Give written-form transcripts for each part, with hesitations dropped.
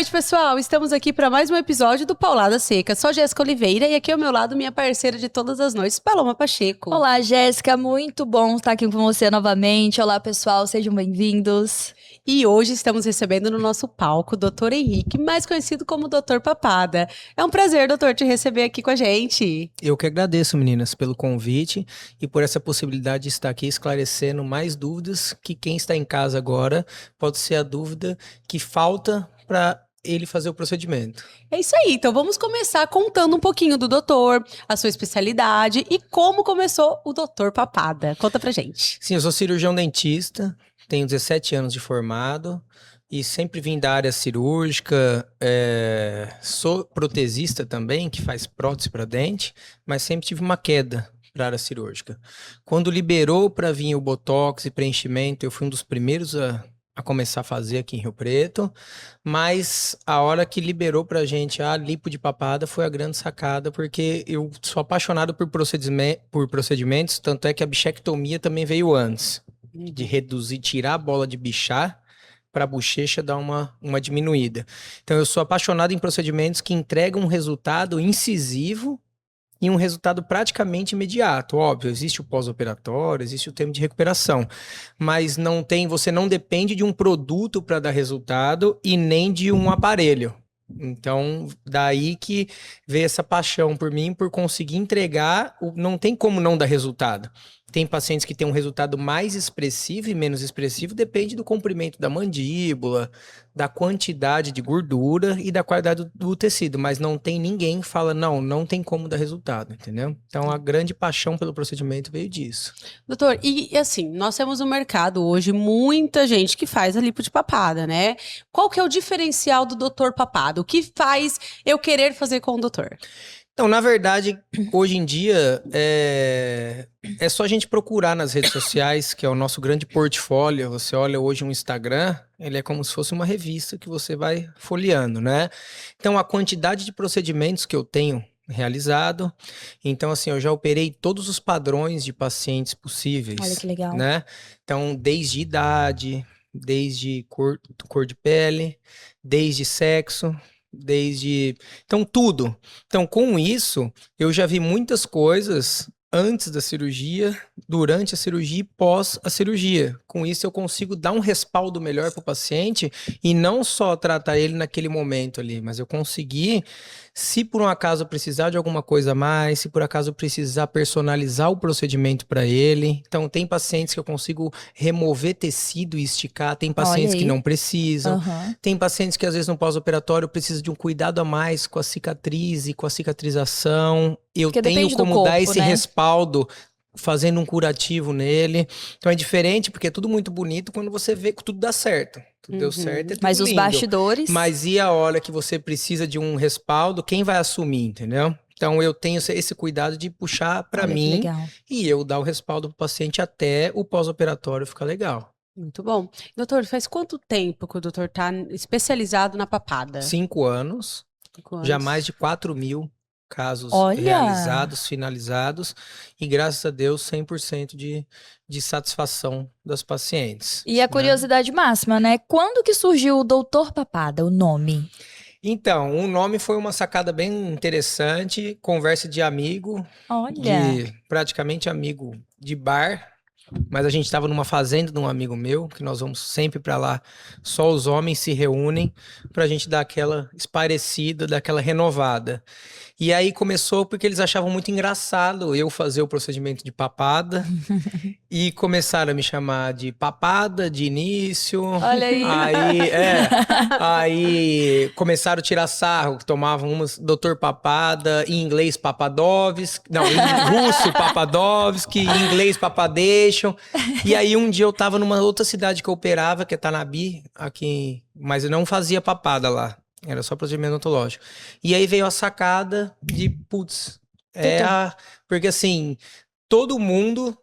noite, pessoal. Estamos aqui para mais um episódio do Paulada Seca. Sou Jéssica Oliveira e aqui ao meu lado minha parceira de todas as noites, Paloma Pacheco. Olá, Jéssica. Muito bom estar aqui com você novamente. Olá, pessoal. Sejam bem-vindos. E hoje estamos recebendo no nosso palco o Dr. Henrique, mais conhecido como Dr. Papada. É um prazer, doutor, te receber aqui com a gente. Eu que agradeço, meninas, pelo convite e por essa possibilidade de estar aqui esclarecendo mais dúvidas que quem está em casa agora pode ser a dúvida que falta para ele fazer o procedimento. É isso aí, então vamos começar contando um pouquinho do doutor, a sua especialidade e como começou o Dr. Papada. Conta pra gente. Sim, eu sou cirurgião dentista, tenho 17 anos de formado e sempre vim da área cirúrgica, sou protesista também, que faz prótese para dente, mas sempre tive uma queda para a área cirúrgica. Quando liberou para vir o botox e preenchimento, eu fui um dos primeiros a começar a fazer aqui em Rio Preto, mas a hora que liberou pra gente a lipo de papada foi a grande sacada, porque eu sou apaixonado por procedimentos, tanto é que a bichectomia também veio antes, de reduzir, tirar a bola de bichar para a bochecha dar uma diminuída. Então eu sou apaixonado em procedimentos que entregam um resultado incisivo e um resultado praticamente imediato. Óbvio, existe o pós-operatório, existe o tempo de recuperação, mas você não depende de um produto para dar resultado e nem de um aparelho. Então, daí que veio essa paixão por mim, por conseguir entregar, não tem como não dar resultado. Tem pacientes que têm um resultado mais expressivo e menos expressivo, depende do comprimento da mandíbula, da quantidade de gordura e da qualidade do tecido, mas não tem ninguém que fala, não tem como dar resultado, entendeu? Então, a grande paixão pelo procedimento veio disso. Doutor, e assim, nós temos no mercado hoje muita gente que faz a lipo de papada, né? Qual que é o diferencial do Dr. Papada? O que faz eu querer fazer com o doutor? Então, na verdade, hoje em dia, é só a gente procurar nas redes sociais, que é o nosso grande portfólio. Você olha hoje um Instagram, ele é como se fosse uma revista que você vai folheando, né? Então, a quantidade de procedimentos que eu tenho realizado, então, assim, eu já operei todos os padrões de pacientes possíveis. Olha que legal. Né? Então, desde idade, desde cor de pele, desde sexo, então, tudo. Então, com isso, eu já vi muitas coisas antes da cirurgia, durante a cirurgia e pós a cirurgia. Com isso, eu consigo dar um respaldo melhor para o paciente e não só tratar ele naquele momento ali, mas eu conseguir, se por um acaso eu precisar de alguma coisa a mais, se por acaso eu precisar personalizar o procedimento para ele. Então, tem pacientes que eu consigo remover tecido e esticar, tem pacientes que não precisam, tem pacientes que às vezes no pós-operatório precisa de um cuidado a mais com a cicatriz e com a cicatrização. Eu tenho como dar esse respaldo fazendo um curativo nele. Então é diferente porque é tudo muito bonito quando você vê que tudo dá certo. Tudo deu certo, é tudo Mas os lindo. bastidores... Mas e a hora que você precisa de um respaldo, quem vai assumir, entendeu? Então eu tenho esse cuidado de puxar para mim e eu dar o respaldo pro paciente até o pós-operatório ficar legal. Muito bom. Doutor, faz quanto tempo que o doutor tá especializado na papada? 5 anos. 5 anos. Já mais de 4.000 casos realizados, finalizados, e graças a Deus 100% de satisfação das pacientes. E a curiosidade máxima, né? Quando que surgiu o Dr. Papada, o nome? Então, o nome foi uma sacada bem interessante, conversa de amigo, de praticamente amigo de bar, mas a gente estava numa fazenda de um amigo meu, que nós vamos sempre para lá, só os homens se reúnem para a gente dar aquela esparecida, dar aquela renovada. E aí começou porque eles achavam muito engraçado eu fazer o procedimento de papada e começaram a me chamar de papada de início. Olha aí. Aí começaram a tirar sarro, tomavam umas Dr. Papada, em inglês Papadovski, não, em russo Papadovski, em inglês Papadation. E aí um dia eu tava numa outra cidade que eu operava, que é Tanabi, aqui, mas eu não fazia papada lá. Era só procedimento odontológico. E aí veio a sacada de, porque assim, todo mundo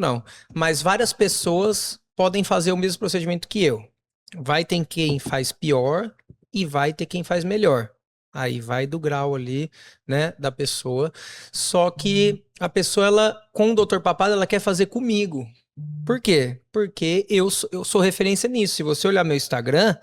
não, mas várias pessoas podem fazer o mesmo procedimento que eu. Vai ter quem faz pior e vai ter quem faz melhor. Aí vai do grau ali, né, da pessoa. Só que a pessoa, ela, com o Dr. Papada, ela quer fazer comigo. Por quê? Porque eu sou referência nisso. Se você olhar meu Instagram,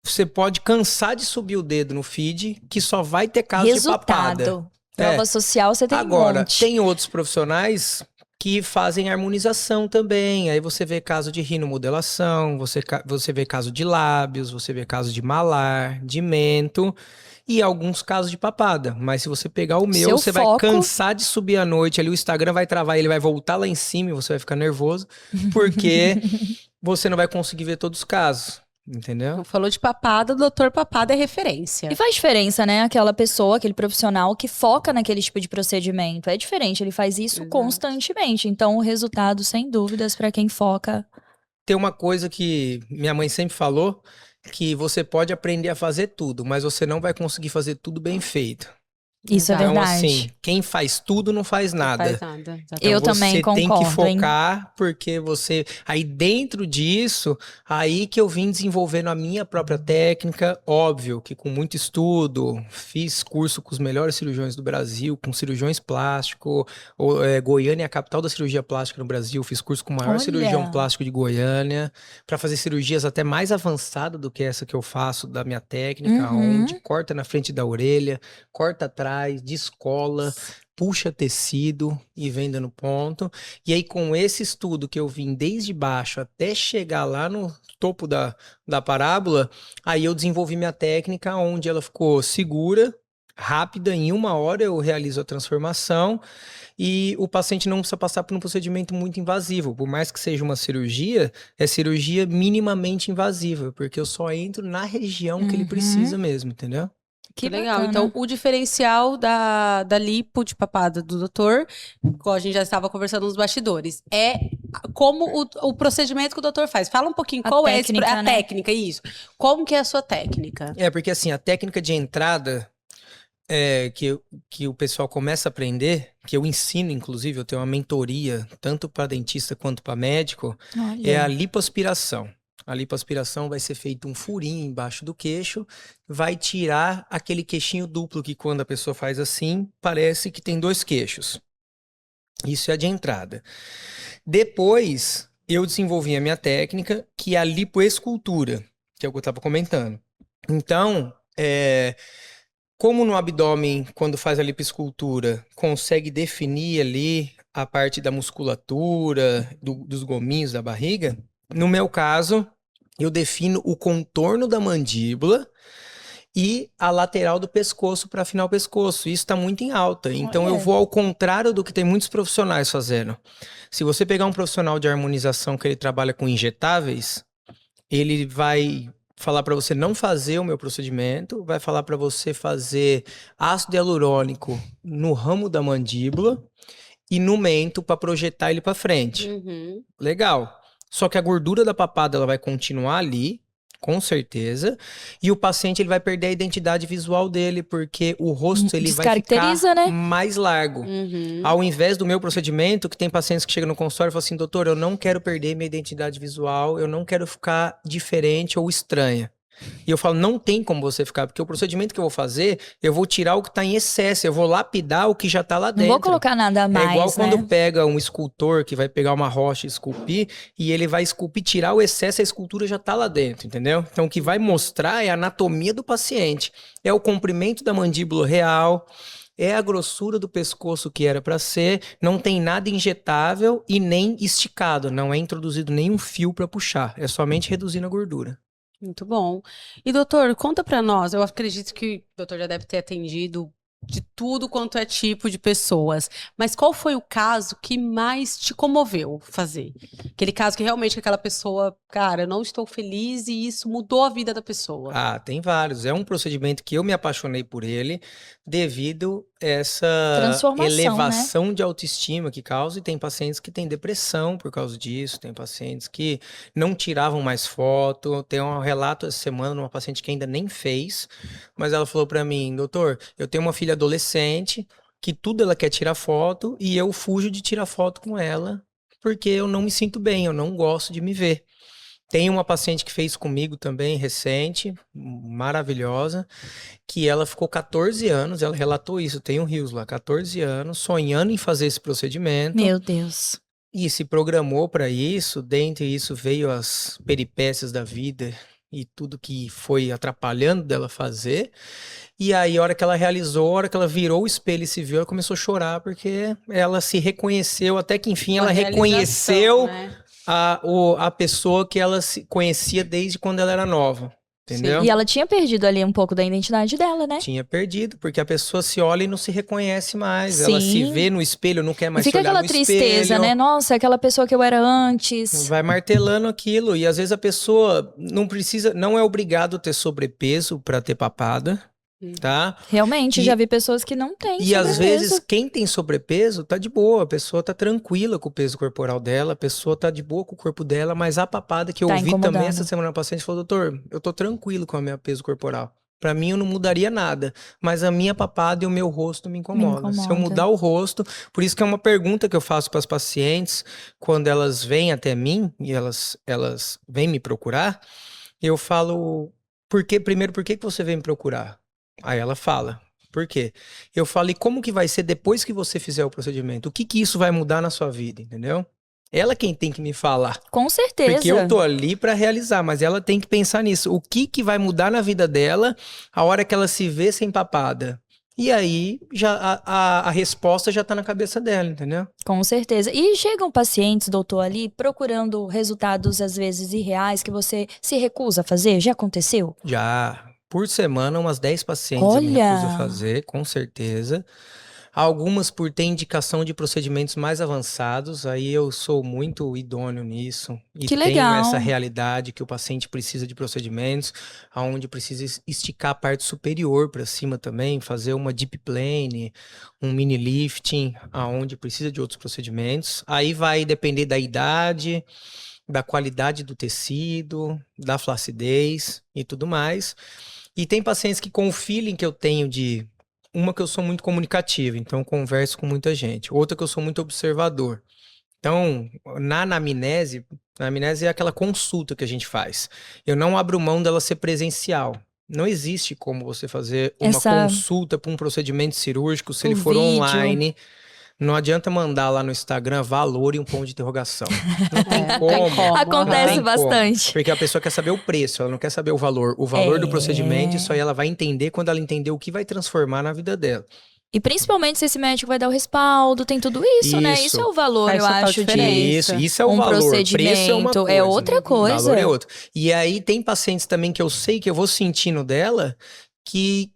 você pode cansar de subir o dedo no feed, que só vai ter caso de papada. Resultado. Prova social você tem um Agora, monte. tem outros profissionais que fazem harmonização também. Aí você vê caso de rinomodelação, você vê caso de lábios, você vê caso de malar, de mento e alguns casos de papada. Mas se você pegar o meu, Seu você foco- vai cansar de subir à noite, ali o Instagram vai travar, ele vai voltar lá em cima e você vai ficar nervoso, porque você não vai conseguir ver todos os casos, entendeu? Então, falou de papada, o doutor papada é referência. E faz diferença, né? Aquela pessoa, aquele profissional que foca naquele tipo de procedimento. É diferente, ele faz isso Exato. constantemente. Então, o resultado, sem dúvidas, para quem foca. Tem uma coisa que minha mãe sempre falou, que você pode aprender a fazer tudo, mas você não vai conseguir fazer tudo bem feito. Isso é Exato. Então, verdade. assim, quem faz tudo não faz nada. Não faz nada. Exatamente. Eu também você tem que concordo, hein? focar, porque você... Aí dentro disso, aí que eu vim desenvolvendo a minha própria técnica, óbvio que com muito estudo, fiz curso com os melhores cirurgiões do Brasil, com cirurgiões plásticos, Goiânia é a capital da cirurgia plástica no Brasil, fiz curso com o maior Olha! cirurgião plástico de Goiânia, para fazer cirurgias até mais avançadas do que essa que eu faço da minha técnica, Uhum. onde corta na frente da orelha, corta atrás, descola, puxa tecido e vem dando ponto. E aí, com esse estudo que eu vim desde baixo até chegar lá no topo da parábola, aí eu desenvolvi minha técnica, onde ela ficou segura, rápida, em 1 hora eu realizo a transformação e o paciente não precisa passar por um procedimento muito invasivo. Por mais que seja uma cirurgia, é cirurgia minimamente invasiva, porque eu só entro na região que ele Uhum. precisa mesmo, entendeu? Que legal. bacana. Então, o diferencial da lipo de papada do doutor, como a gente já estava conversando nos bastidores, é como o procedimento que o doutor faz. Fala um pouquinho A qual técnica, é a né? técnica, isso. Como que é a sua técnica? É, porque assim, a técnica de entrada que o pessoal começa a aprender, que eu ensino, inclusive, eu tenho uma mentoria, tanto para dentista quanto para médico, é a Olha. lipoaspiração. A lipoaspiração vai ser feito um furinho embaixo do queixo, vai tirar aquele queixinho duplo que quando a pessoa faz assim, parece que tem 2 queixos. Isso é a de entrada. Depois, eu desenvolvi a minha técnica, que é a lipoescultura, que é o que eu estava comentando. Então, como no abdômen, quando faz a lipoescultura, consegue definir ali a parte da musculatura, dos gominhos da barriga, no meu caso, eu defino o contorno da mandíbula e a lateral do pescoço para afinar o pescoço. Isso está muito em alta. Então eu Olha. vou ao contrário do que tem muitos profissionais fazendo. Se você pegar um profissional de harmonização que ele trabalha com injetáveis, ele vai falar para você não fazer o meu procedimento, vai falar para você fazer ácido hialurônico no ramo da mandíbula e no mento para projetar ele para frente. Uhum. Legal. Só que a gordura da papada ela vai continuar ali, com certeza, e o paciente ele vai perder a identidade visual dele, porque o rosto ele vai Descaracteriza, ficar né? mais largo. Uhum. Ao invés do meu procedimento, que tem pacientes que chegam no consultório e falam assim, doutor, eu não quero perder minha identidade visual, eu não quero ficar diferente ou estranha. E eu falo, não tem como você ficar, porque o procedimento que eu vou fazer, eu vou tirar o que está em excesso, eu vou lapidar o que já está lá Não dentro. vou colocar nada a mais, É igual né? quando pega um escultor que vai pegar uma rocha e esculpir, e ele vai esculpir, tirar o excesso, a escultura já tá lá dentro, entendeu? Então o que vai mostrar é a anatomia do paciente, é o comprimento da mandíbula real, é a grossura do pescoço que era para ser, não tem nada injetável e nem esticado, não é introduzido nenhum fio para puxar, é somente reduzindo a gordura. Muito bom. E doutor, conta pra nós, eu acredito que o doutor já deve ter atendido de tudo quanto é tipo de pessoas, mas qual foi o caso que mais te comoveu fazer? Aquele caso que realmente aquela pessoa, cara, eu não estou feliz e isso mudou a vida da pessoa. Ah, tem vários. É um procedimento que eu me apaixonei por ele devido a essa Transformação, elevação de autoestima que causa. E tem pacientes que têm depressão por causa disso, tem pacientes que não tiravam mais foto. Tem um relato essa semana de uma paciente que ainda nem fez, mas ela falou pra mim, doutor, eu tenho uma filha adolescente que tudo ela quer tirar foto e eu fujo de tirar foto com ela porque eu não me sinto bem, eu não gosto de me ver. Tem uma paciente que fez comigo também, recente, maravilhosa, que ela ficou 14 anos, ela relatou isso, tem um rios lá, 14 anos, sonhando em fazer esse procedimento. Meu Deus. E se programou para isso, dentre isso veio as peripécias da vida, e tudo que foi atrapalhando dela fazer. E aí, a hora que ela realizou, a hora que ela virou o espelho e se viu, ela começou a chorar, porque ela se reconheceu, até que enfim ela reconheceu, né? a pessoa que ela se conhecia desde quando ela era nova. Entendeu? E ela tinha perdido ali um pouco da identidade dela, né? Tinha perdido, porque a pessoa se olha e não se reconhece mais. Sim. Ela se vê no espelho, não quer mais se Fica olhar aquela no tristeza, espelho. né? Nossa, aquela pessoa que eu era antes. Vai martelando aquilo. E às vezes a pessoa não é obrigado a ter sobrepeso para ter papada, tá? Realmente, já vi pessoas que não têm E às sobrepeso. vezes quem tem sobrepeso tá de boa, a pessoa tá tranquila com o peso corporal dela, a pessoa tá de boa com o corpo dela, mas a papada que eu Tá ouvi também incomodando. essa semana, a paciente falou, doutor, eu tô tranquilo com o meu peso corporal. Pra mim eu não mudaria nada, mas a minha papada e o meu rosto me incomoda. Se eu incomoda. mudar o rosto, por isso que é uma pergunta que eu faço para as pacientes quando elas vêm até mim e elas vêm me procurar, eu falo, por que você vem me procurar? Aí ela fala, por quê? Eu falo, e como que vai ser depois que você fizer o procedimento? O que que isso vai mudar na sua vida, entendeu? Ela quem tem que me falar. Com certeza. Porque eu tô ali pra realizar, mas ela tem que pensar nisso. O que que vai mudar na vida dela a hora que ela se vê sem papada? E aí, já a resposta já tá na cabeça dela, entendeu? Com certeza. E chegam pacientes, doutor, ali procurando resultados às vezes irreais que você se recusa a fazer? Já aconteceu? Já, por semana, umas 10 pacientes eu me recuso a fazer, com certeza. Algumas por ter indicação de procedimentos mais avançados, aí eu sou muito idôneo nisso. E Que tenho legal. essa realidade que o paciente precisa de procedimentos, onde precisa esticar a parte superior para cima também, fazer uma deep plane, um mini lifting, aonde precisa de outros procedimentos. Aí vai depender da idade, da qualidade do tecido, da flacidez e tudo mais. E tem pacientes que com o feeling que eu tenho de... Uma que eu sou muito comunicativo, então eu converso com muita gente. Outra que eu sou muito observador. Então, na anamnese é aquela consulta que a gente faz. Eu não abro mão dela ser presencial. Não existe como você fazer uma consulta para um procedimento cirúrgico se ele for online. Não adianta mandar lá no Instagram valor e um ponto de interrogação. Não tem como. Acontece bastante. Porque a pessoa quer saber o preço, ela não quer saber o valor. O valor do procedimento, isso aí ela vai entender quando ela entender o que vai transformar na vida dela. E principalmente se esse médico vai dar o respaldo, tem tudo isso, né? Isso é o valor, eu acho, de isso é o um valor. procedimento. Preço é uma coisa, é outra coisa. Valor é outro. E aí tem pacientes também que eu sei que eu vou sentindo dela que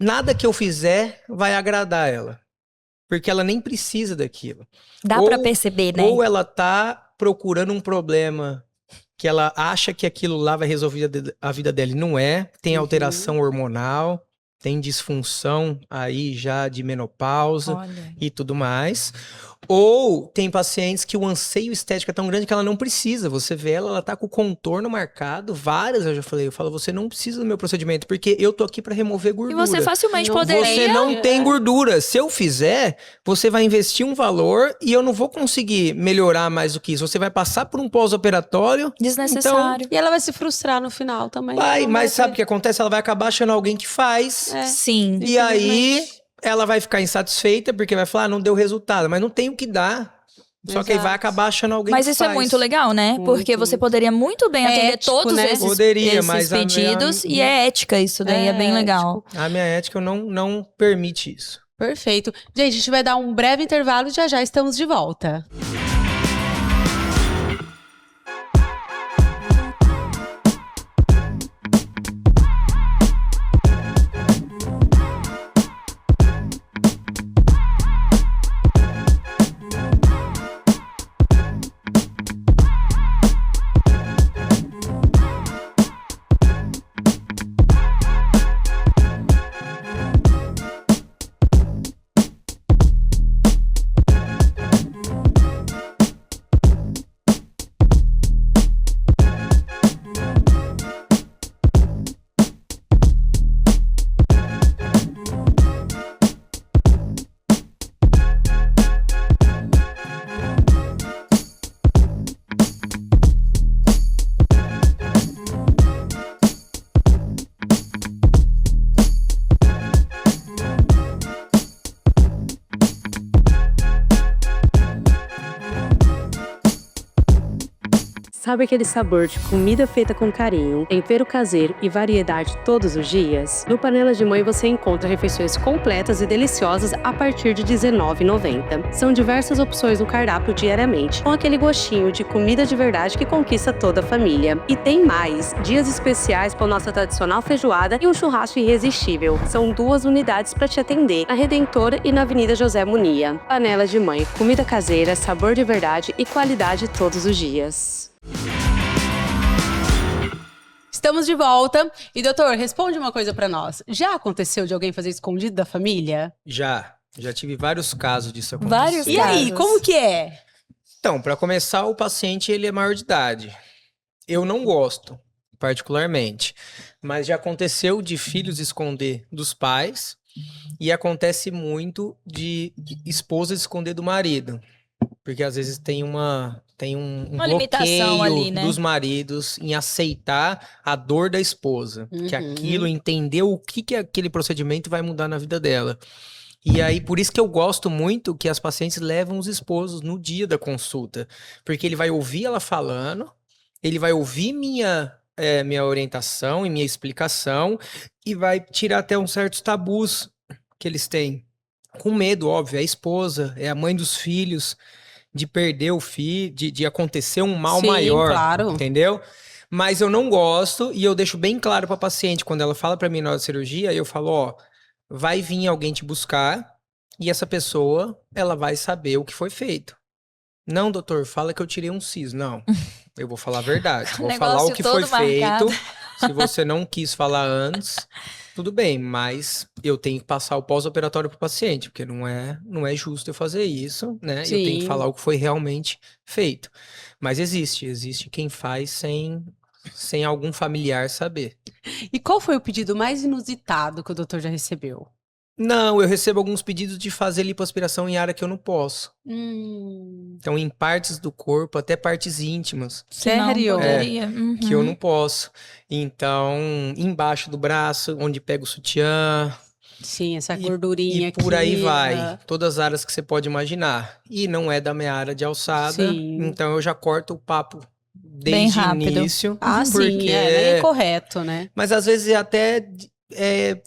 nada que eu fizer vai agradar ela. Porque ela nem precisa daquilo. Dá pra perceber, né? Ou ela tá procurando um problema que ela acha que aquilo lá vai resolver a vida dela e não é. Tem alteração hormonal, tem disfunção aí já de menopausa e tudo mais. Ou tem pacientes que o anseio estético é tão grande que ela não precisa. Você vê ela tá com o contorno marcado. Várias eu já falei. Eu falo, você não precisa do meu procedimento, porque eu tô aqui pra remover gordura. E você facilmente poderia... Você não tem gordura. Se eu fizer, você vai investir um valor e eu não vou conseguir melhorar mais do que isso. Você vai passar por um pós-operatório. Desnecessário. E ela vai se frustrar no final também. Mas sabe o que acontece? Ela vai acabar achando alguém que faz. Sim. E aí... ela vai ficar insatisfeita porque vai falar, não deu resultado, mas não tem o que dar. Só que aí vai acabar achando alguém Mas que isso é muito legal, né? Porque você poderia muito bem atender todos esses pedidos e é ética isso daí, é bem legal. A minha ética não permite isso. Perfeito. Gente, a gente vai dar um breve intervalo e já estamos de volta. Sabe aquele sabor de comida feita com carinho, tempero caseiro e variedade todos os dias? No Panela de Mãe você encontra refeições completas e deliciosas a partir de R$19,90. São diversas opções no cardápio diariamente, com aquele gostinho de comida de verdade que conquista toda a família. E tem mais! Dias especiais com nossa tradicional feijoada e um churrasco irresistível. São 2 unidades para te atender, na Redentora e na Avenida José Munia. Panela de Mãe, comida caseira, sabor de verdade e qualidade todos os dias. Estamos de volta. E, doutor, responde uma coisa pra nós. Já aconteceu de alguém fazer escondido da família? Já tive vários casos disso acontecer. Vários E aí, casos. como que é? Então, para começar, o paciente ele é maior de idade. Eu não gosto, particularmente. Mas já aconteceu de filhos esconder dos pais e acontece muito de esposa esconder do marido. Porque às vezes tem um Uma limitação bloqueio ali, né? dos maridos em aceitar a dor da esposa. Que Uhum. aquilo, entender o que aquele procedimento vai mudar na vida dela. E aí, por isso que eu gosto muito que as pacientes levam os esposos no dia da consulta. Porque ele vai ouvir ela falando, ele vai ouvir minha orientação e minha explicação e vai tirar até uns certos tabus que eles têm. Com medo, óbvio, é a esposa, é a mãe dos filhos, de perder o filho, de acontecer um mal Sim, maior, claro. entendeu? Mas eu não gosto e eu deixo bem claro para a paciente, quando ela fala para mim na hora da cirurgia, eu falo, ó, vai vir alguém te buscar e essa pessoa, ela vai saber o que foi feito. Não, doutor, fala que eu tirei um siso. Não, eu vou falar a verdade. Vou falar o Negócio que foi todo marcado. feito. Se você não quis falar antes, tudo bem, mas eu tenho que passar o pós-operatório pro paciente, porque não é justo eu fazer isso, né? Eu tenho que Sim. falar o que foi realmente feito. Mas existe quem faz sem algum familiar saber. E qual foi o pedido mais inusitado que o doutor já recebeu? Não, eu recebo alguns pedidos de fazer lipoaspiração em área que eu não posso. Hum, Então, em partes do corpo, até partes íntimas, Que não sério? poderia. que eu Uhum. não posso. Então, embaixo do braço, onde pega o sutiã, Sim, essa E- gordurinha e por aí aqui, vai. aham. Todas as áreas que você pode imaginar. E não é da minha área de alçada, Sim. então eu já corto o papo Bem desde o rápido. início. Ah, sim, porque... é incorreto, né? Mas às vezes é até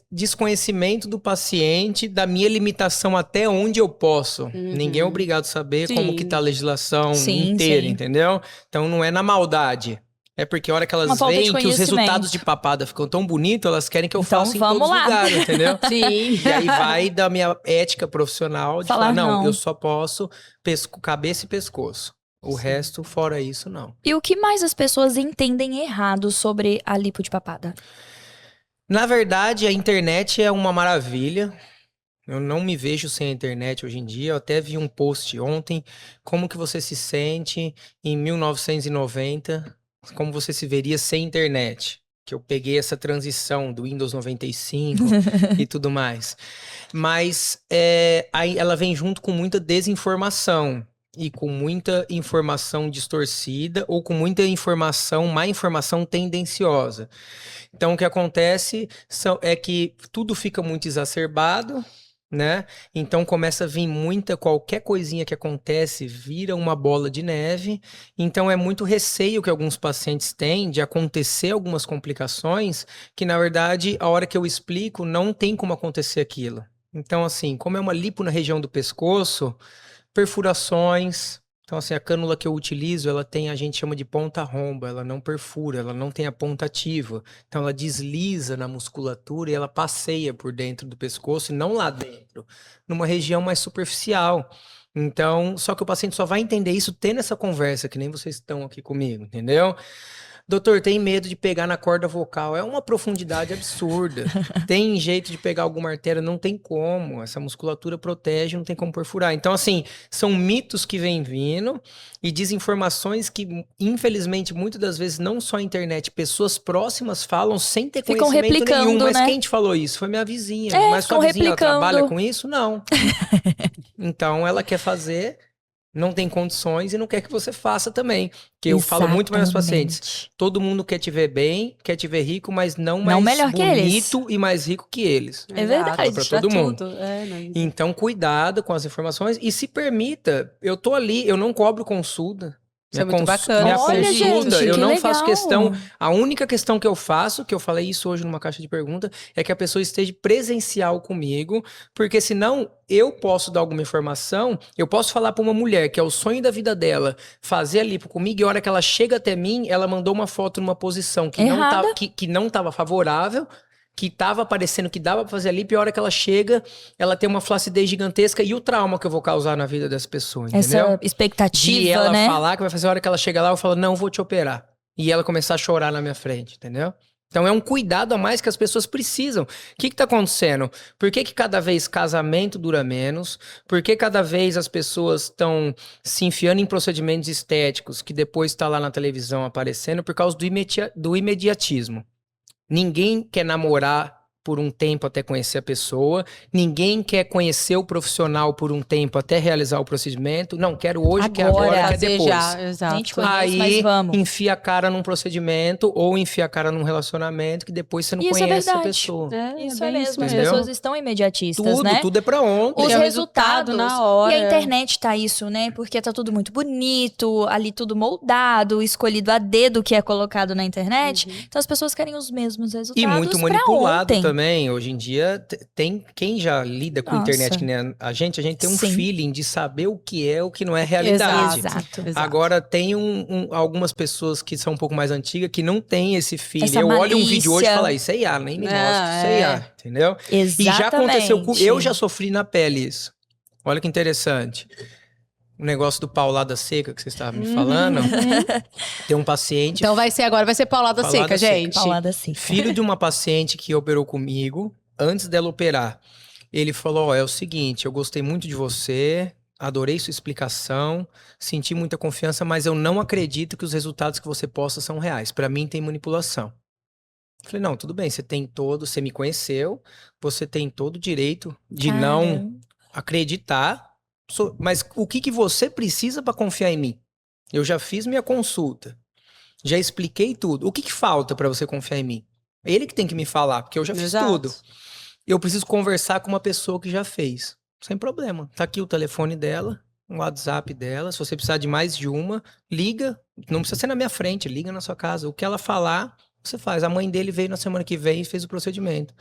desconhecimento do paciente, da minha limitação até onde eu posso. Ninguém é obrigado a saber como Sim. que tá a legislação Sim, inteira, sim. entendeu? Então não é na maldade. É porque a hora que Uma elas falta de veem que os conhecimento. resultados de papada ficam tão bonitos, elas querem que eu Então, faça em vamos todos os lá. lugares, entendeu? Sim. E aí vai da minha ética profissional de Falar falar, não, não. eu só posso cabeça e pescoço. O resto, fora isso, não. E o que mais as pessoas entendem errado sobre a lipo de papada? Na verdade, a internet é uma maravilha. Eu não me vejo sem a internet hoje em dia. Eu até vi um post ontem, como que você se sente em 1990, como você se veria sem internet. Que eu peguei essa transição do Windows 95 e tudo mais. Mas aí ela vem junto com muita desinformação e com muita informação distorcida ou com muita má informação tendenciosa. Então, o que acontece é que tudo fica muito exacerbado, né? Então, começa a vir qualquer coisinha que acontece vira uma bola de neve. Então, é muito receio que alguns pacientes têm de acontecer algumas complicações que, na verdade, a hora que eu explico, não tem como acontecer aquilo. Então, assim, como é uma lipo na região do pescoço, perfurações. Então, assim, a cânula que eu utilizo, a gente chama de ponta romba, ela não perfura, ela não tem a ponta ativa. Então, ela desliza na musculatura e ela passeia por dentro do pescoço e não lá dentro, numa região mais superficial. Então, só que o paciente só vai entender isso tendo essa conversa, que nem vocês estão aqui comigo, entendeu? Doutor, tem medo de pegar na corda vocal. É uma profundidade absurda. Tem jeito de pegar alguma artéria? Não tem como. Essa musculatura protege, não tem como perfurar. Então, assim, são mitos que vêm vindo e desinformações que, infelizmente, muitas das vezes, não só a internet, pessoas próximas falam sem ter Ficam conhecimento replicando, nenhum. Mas né? quem te falou isso? Foi minha vizinha. É, Mas sua ficam vizinha ela replicando. trabalha com isso? Não. Então, ela quer fazer... Não tem condições e não quer que você faça também. Que eu falo muito para meus pacientes. Exatamente. Todo mundo quer te ver bem, quer te ver rico, mas não Não mais melhor que eles. bonito e mais rico que eles. É verdade. Pra todo mundo. Tudo. É, não, Então, cuidado com as informações e se permita. Eu tô ali, eu não cobro consulta. Isso é muito bacana. Minha Olha, consulta, gente, eu que não legal. faço questão. A única questão que eu faço, que eu falei isso hoje numa caixa de pergunta, é que a pessoa esteja presencial comigo, porque senão eu posso dar alguma informação, eu posso falar para uma mulher que é o sonho da vida dela, fazer a lipo comigo, e a hora que ela chega até mim, ela mandou uma foto numa posição que não Errada. tá, que não estava favorável, que tava parecendo que dava pra fazer a lipo, e a hora que ela chega, ela tem uma flacidez gigantesca, e o trauma que eu vou causar na vida dessa pessoa, entendeu? Essa expectativa, De ela né? falar que vai fazer a hora que ela chega lá, eu falo, não, vou te operar. E ela começar a chorar na minha frente, entendeu? Então é um cuidado a mais que as pessoas precisam. O que tá acontecendo? Por que cada vez casamento dura menos? Por que cada vez as pessoas estão se enfiando em procedimentos estéticos que depois tá lá na televisão aparecendo? Por causa do imediatismo. Ninguém quer namorar por um tempo até conhecer a pessoa. Ninguém quer conhecer o profissional por um tempo até realizar o procedimento. Não, quero hoje, quer agora, quer Fazer depois. já, exato. Gente, conheço, mas Aí vamos. enfia a cara num procedimento ou enfia a cara num relacionamento que depois você não Isso é conhece a verdade. pessoa. Isso bem é mesmo. As entendeu? pessoas estão imediatistas, né? Tudo é pra ontem. Os É o resultados resultado na hora. E a internet tá isso, né? Porque tá tudo muito bonito, ali tudo moldado, escolhido a dedo que é colocado na internet. Então as pessoas querem os mesmos resultados E muito pra manipulado ontem. também. Hoje em dia, tem quem já lida com Nossa. internet que nem a gente tem um Sim. feeling de saber o que é, o que não é realidade. Exato. Agora, tem algumas pessoas que são um pouco mais antigas que não tem esse feeling. Essa Eu olho um vídeo hoje e malícia. falo, isso é IA, nem me mostra, isso é é. IA, entendeu? Exatamente. E já aconteceu com... Eu já sofri na pele isso. Olha que interessante. O negócio do paulada seca que você estava me falando. Tem um paciente, Então vai ser agora, vai ser paulada Paulada seca, seca. gente. Paulada assim. filho de uma paciente que operou comigo, antes dela operar. Ele falou, ó, é o seguinte, eu gostei muito de você, adorei sua explicação, senti muita confiança, mas eu não acredito que os resultados que você posta são reais. Pra mim tem manipulação. Falei, não, tudo bem, você me conheceu, você tem todo o direito de não acreditar, mas o que você precisa pra confiar em mim? Eu já fiz minha consulta, já expliquei tudo. O que falta pra você confiar em mim? Ele que tem que me falar, porque eu já fiz Exato. tudo. Eu preciso conversar com uma pessoa que já fez. Sem problema. Tá aqui o telefone dela, o WhatsApp dela. Se você precisar de mais de uma, liga. Não precisa ser na minha frente, liga na sua casa. O que ela falar, você faz. A mãe dele veio na semana que vem e fez o procedimento.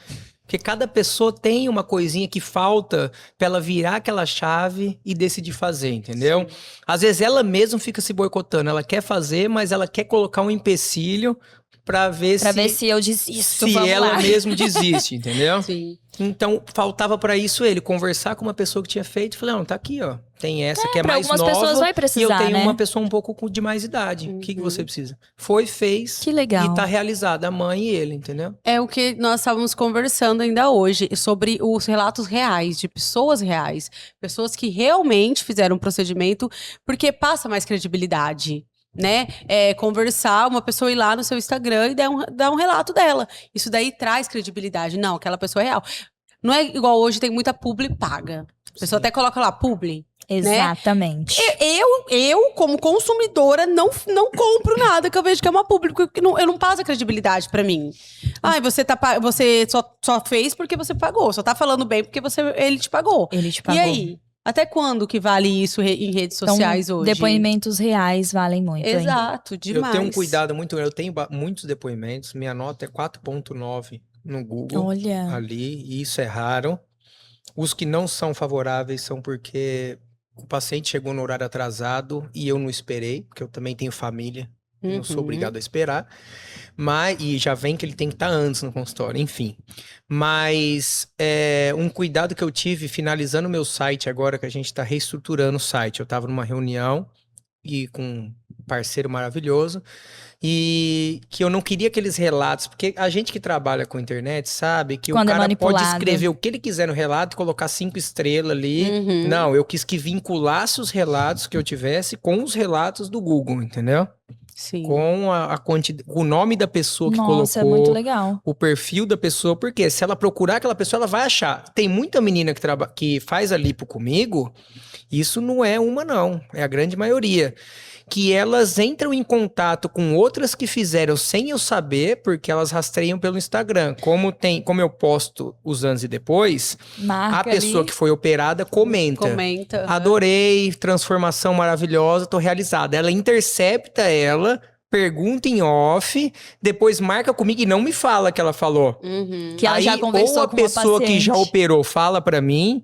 Porque cada pessoa tem uma coisinha que falta pra ela virar aquela chave e decidir fazer, entendeu? Às vezes ela mesma fica se boicotando. Ela quer fazer, mas ela quer colocar um empecilho pra ver se eu desisto, se vamos ela lá. mesmo desiste, entendeu? Sim. Então, faltava pra isso ele conversar com uma pessoa que tinha feito. Falei, não, tá aqui, ó. Tem essa que é pra mais algumas nova. pessoas vai e eu precisar, tenho né? uma pessoa um pouco de mais idade. O que você precisa? Foi, fez. Que legal. E tá realizado, a mãe e ele, entendeu? É o que nós estávamos conversando ainda hoje, sobre os relatos reais, de pessoas reais. Pessoas que realmente fizeram um procedimento, porque passa mais credibilidade. Né? Conversar, uma pessoa ir lá no seu Instagram e dar um relato dela. Isso daí traz credibilidade. Não, aquela pessoa é real. Não é igual hoje, tem muita publi paga. A pessoa até coloca lá, publi. Exatamente. Eu, como consumidora, não compro nada que eu vejo que é uma publi, porque eu não passo a credibilidade pra mim. Ah, você só fez porque você pagou. Só tá falando bem porque ele te pagou. Ele te pagou. E aí? Até quando que vale isso em redes sociais Então, hoje? depoimentos reais valem muito. Hein? Exato, demais. Eu tenho um cuidado muito grande. Eu tenho muitos depoimentos. Minha nota é 4.9 no Google. Olha. Ali, e isso é raro. Os que não são favoráveis são porque o paciente chegou no horário atrasado e eu não esperei, porque eu também tenho família, não sou obrigado a esperar. E já vem que ele tem que estar antes no consultório, enfim. Mas um cuidado que eu tive finalizando o meu site agora, que a gente está reestruturando o site. Eu estava numa reunião e com um parceiro maravilhoso, e que eu não queria aqueles relatos, porque a gente que trabalha com internet sabe que Quando o é cara pode manipulado. escrever o que ele quiser no relato e colocar 5 estrelas ali. Uhum. Não, eu quis que vinculasse os relatos que eu tivesse com os relatos do Google, entendeu? Sim. com o nome da pessoa que Nossa, é colocou, muito legal. o perfil da pessoa, porque se ela procurar aquela pessoa, ela vai achar. Tem muita menina que faz a lipo comigo, isso não é uma não, é a grande maioria, que elas entram em contato com outras que fizeram sem eu saber, porque elas rastreiam pelo Instagram. Como eu posto os antes e depois, Marca a pessoa ali. que foi operada comenta. Comenta. Adorei, transformação maravilhosa, tô realizada. Ela intercepta ela, pergunta em off, depois marca comigo e não me fala que ela falou. Uhum. Que ela já conversou ou a com uma pessoa que já paciente. operou fala pra mim,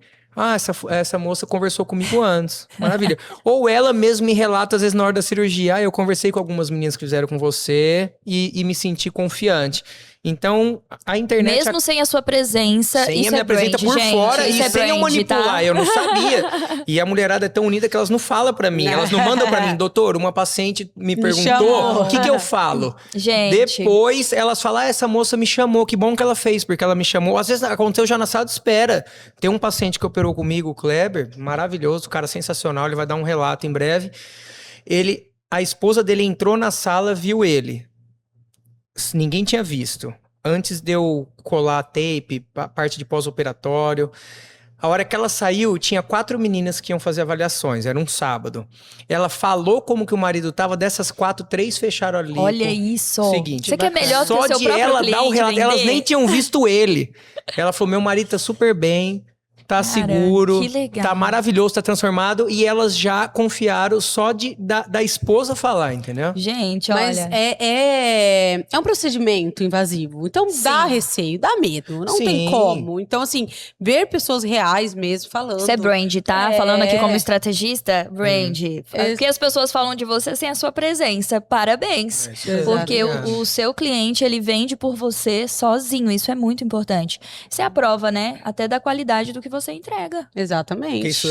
essa moça conversou comigo antes. Maravilha. Ou ela mesma me relata, às vezes, na hora da cirurgia, eu conversei com algumas meninas que fizeram com você e me senti confiante. Então, a internet... Mesmo sem a sua presença, Sem isso a minha é brand, presença por gente, fora isso e é sem eu brand, manipular, tá? eu não sabia. E a mulherada é tão unida que elas não falam pra mim, elas não mandam pra mim, doutor, uma paciente me perguntou, chamou. o que eu falo? Gente, Depois elas falam, essa moça me chamou, que bom que ela fez, porque ela me chamou. Às vezes aconteceu já na sala de espera. Tem um paciente que operou comigo, o Kleber, maravilhoso, cara sensacional, ele vai dar um relato em breve. A esposa dele entrou na sala, viu ele. Ninguém tinha visto. Antes de eu colar a tape, a parte de pós-operatório. A hora que ela saiu, tinha 4 meninas que iam fazer avaliações. Era um sábado. Ela falou como que o marido tava. Dessas 4, 3 fecharam a lipo. olha isso. Seguinte, Você quer melhor que só o seu de próprio ela cliente dar o relato. Elas vender? nem tinham visto ele. Ela falou, meu marido tá super bem. Tá Cara, seguro, que legal. tá maravilhoso, tá transformado. E elas já confiaram só da esposa falar, entendeu? Gente, Mas olha. é um procedimento invasivo. Então dá Sim. receio, dá medo. Não Sim. tem como. Então, assim, ver pessoas reais mesmo falando. Isso é brand, tá? É. Falando aqui como estrategista, brand. Porque as pessoas falam de você sem a sua presença. Parabéns. isso mesmo. Porque Obrigado. o seu cliente, ele vende por você sozinho. Isso é muito importante. Isso é a prova, né? Até da qualidade do que você entrega. Exatamente. Porque isso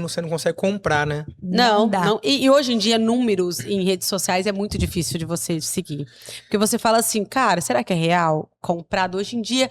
você não consegue comprar, né? Não, dá. não. E hoje em dia, números em redes sociais é muito difícil de você seguir. Porque você fala assim, cara, será que é real? Comprado hoje em dia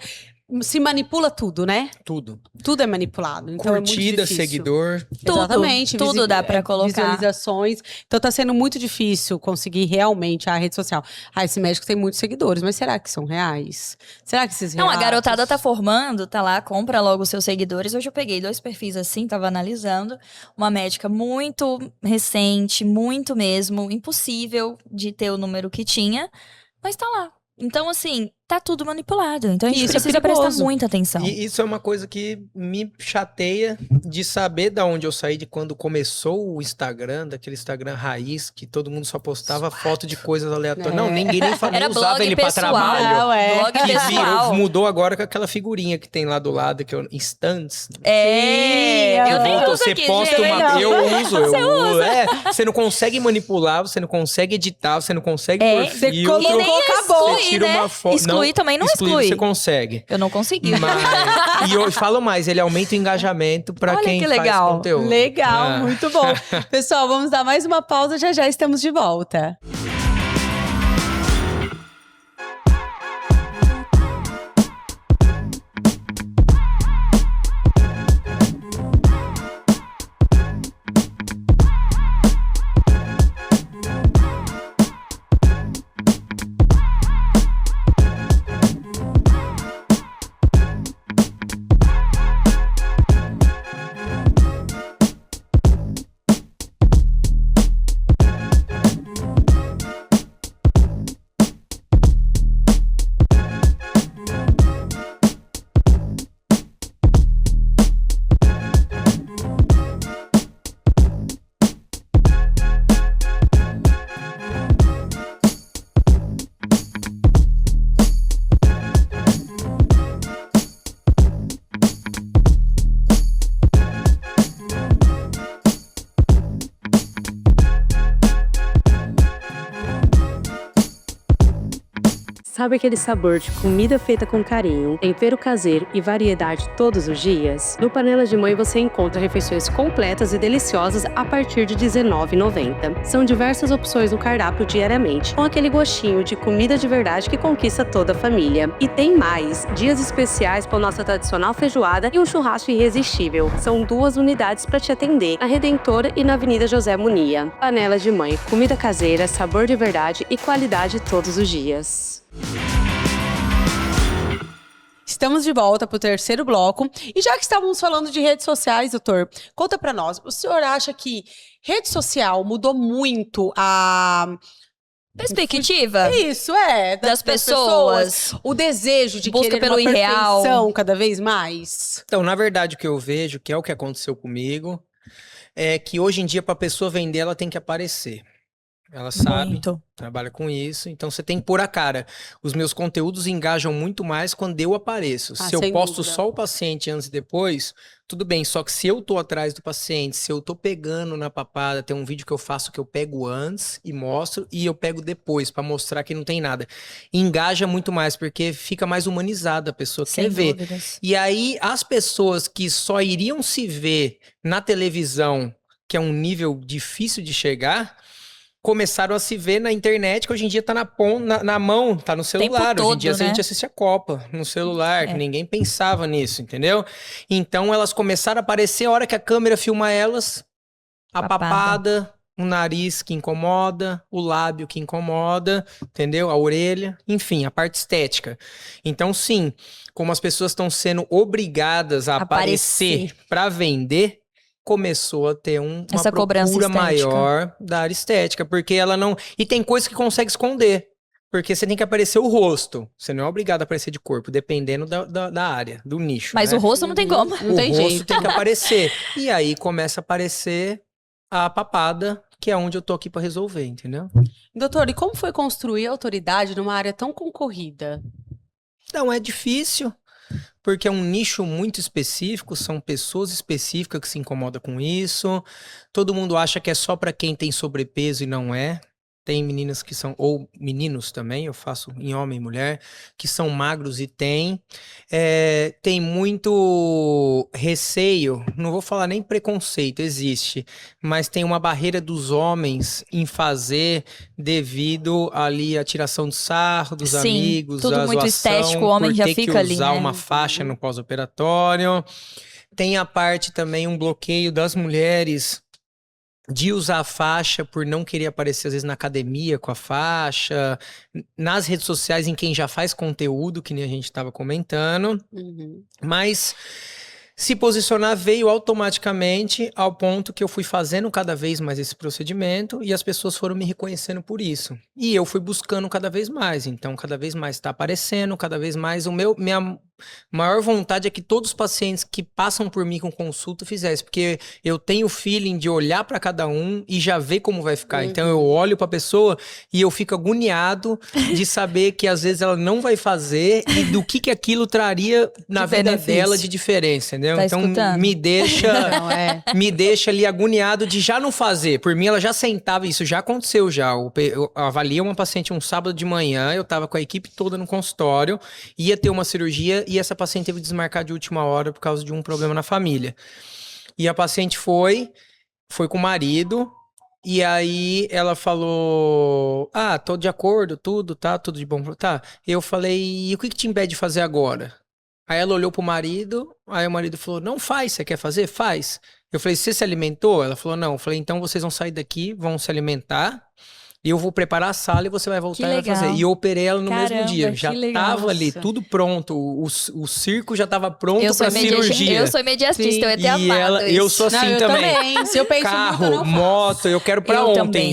se manipula tudo, né? Tudo. Tudo é manipulado. Então é muito Curtida, difícil. seguidor. Tudo, Exatamente. tudo dá pra colocar. Visualizações. Então tá sendo muito difícil conseguir realmente a rede social. Esse médico tem muitos seguidores, mas será que são reais? Será que esses Não, a relatos- garotada tá formando, tá lá, compra logo os seus seguidores. Hoje eu peguei 2 perfis assim, tava analisando. Uma médica muito recente, muito mesmo, impossível de ter o número que tinha, mas tá lá. Então, assim, tá tudo manipulado. Então a gente Isso é precisa prestar perigoso. muita atenção. E isso é uma coisa que me chateia de saber da onde eu saí, de quando começou o Instagram, daquele Instagram raiz, que todo mundo só postava foto de coisas aleatórias. É. Não, ninguém nem Era usava blog ele pra pessoal. trabalho. Não, é. Blog Que pessoal. mudou agora com aquela figurinha que tem lá do lado, que é o Instants. É, Sim, eu nem Volta, uso você aqui, posta gente. uma. Eu uso. Você não consegue manipular, você não consegue editar, você não consegue É, pôr você filtro. colocou, E nem acabou. Você tira né? uma foto. Excluir também não exclui. Você consegue. Eu não consegui. Mas, e eu falo mais, ele aumenta o engajamento pra Olha quem que faz legal. conteúdo. Legal, Ah. muito bom. Pessoal, vamos dar mais uma pausa, já já estamos de volta. Sabe aquele sabor de comida feita com carinho, tempero caseiro e variedade todos os dias? No Panela de Mãe você encontra refeições completas e deliciosas a partir de R$19,90. São diversas opções no cardápio diariamente, com aquele gostinho de comida de verdade que conquista toda a família. E tem mais! Dias especiais com nossa tradicional feijoada e um churrasco irresistível. São 2 unidades para te atender, na Redentora e na Avenida José Munia. Panela de Mãe, comida caseira, sabor de verdade e qualidade todos os dias. Estamos de volta para o terceiro bloco. E já que estávamos falando de redes sociais, doutor, conta para nós. O senhor acha que rede social mudou muito a Perspectiva isso, das pessoas. O desejo de Busca querer pelo uma irreal. perfeição cada vez mais? Então, na verdade, o que eu vejo, que é o que aconteceu comigo, é que hoje em dia, para a pessoa vender, ela tem que aparecer. Ela sabe, Muito. trabalha com isso, então você tem que pôr a cara. Os meus conteúdos engajam muito mais quando eu apareço. Se eu sem posto dúvida. só o paciente antes e depois, tudo bem. Só que se eu tô atrás do paciente, se eu tô pegando na papada, tem um vídeo que eu faço que eu pego antes e mostro, e eu pego depois pra mostrar que não tem nada. Engaja muito mais, porque fica mais humanizada, a pessoa Sem quer ver. dúvidas. E aí, as pessoas que só iriam se ver na televisão, que é um nível difícil de chegar, começaram a se ver na internet, que hoje em dia tá na mão, tá no celular. Tempo Hoje em dia todo, a gente né? assiste a Copa no celular, que É. ninguém pensava nisso, entendeu? Então elas começaram a aparecer a hora que a câmera filma elas, a papada, o nariz que incomoda, o lábio que incomoda, entendeu? A orelha, enfim, a parte estética. Então sim, como as pessoas estão sendo obrigadas a aparecer para vender, começou a ter uma Essa cobrança procura estética. maior da área estética, porque ela não... E tem coisa que consegue esconder, porque você tem que aparecer o rosto, você não é obrigado a aparecer de corpo, dependendo da área, do nicho, Mas né? o rosto não tem como. Não tem O rosto jeito. tem que aparecer. E aí começa a aparecer a papada, que é onde eu tô aqui pra resolver, entendeu? Doutor, e como foi construir a autoridade numa área tão concorrida? Não, é difícil, porque é um nicho muito específico, são pessoas específicas que se incomodam com isso. Todo mundo acha que é só pra quem tem sobrepeso e não é. Tem meninas que são, ou meninos também, eu faço em homem e mulher, que são magros e tem. Tem muito receio, não vou falar nem preconceito, existe, mas tem uma barreira dos homens em fazer devido ali à tiração de sarro dos Sim, amigos, tudo a muito zoação, estético, o homem por já ter fica que ali, usar né? uma faixa no pós-operatório. Tem a parte também, um bloqueio das mulheres de usar a faixa por não querer aparecer, às vezes, na academia com a faixa, nas redes sociais, em quem já faz conteúdo, que nem a gente estava comentando. Mas se posicionar veio automaticamente ao ponto que eu fui fazendo cada vez mais esse procedimento e as pessoas foram me reconhecendo por isso. E eu fui buscando cada vez mais. Então, cada vez mais está aparecendo, cada vez mais minha maior vontade é que todos os pacientes que passam por mim com consulta fizessem, porque eu tenho o feeling de olhar para cada um e já ver como vai ficar. Então eu olho para a pessoa e eu fico agoniado de saber que às vezes ela não vai fazer e do que aquilo traria na vida benefício. dela de diferença, entendeu? Tá Então escutando? me deixa Não, me deixa ali agoniado de já não fazer. Por mim ela já sentava, isso já aconteceu já. Eu avaliei uma paciente um sábado de manhã, eu tava com a equipe toda no consultório, ia ter uma cirurgia e essa paciente teve que desmarcar de última hora por causa de um problema na família. E a paciente foi com o marido, e aí ela falou, tô de acordo, tudo, tá, tudo de bom. Tá, eu falei, e o que te impede de fazer agora? Aí ela olhou pro marido, aí o marido falou, não faz, você quer fazer? Faz. Eu falei, você se alimentou? Ela falou, não. Eu falei, então vocês vão sair daqui, vão se alimentar, e eu vou preparar a sala e você vai voltar e vai fazer. E eu operei ela no mesmo dia. Já tava ali, tudo pronto. O circo já tava pronto pra cirurgia. Eu sou imediatista, eu ia ter E amado isso. eu sou assim também. Se eu penso Carro, muito, eu não faço. moto, eu quero pra Eu ontem. também.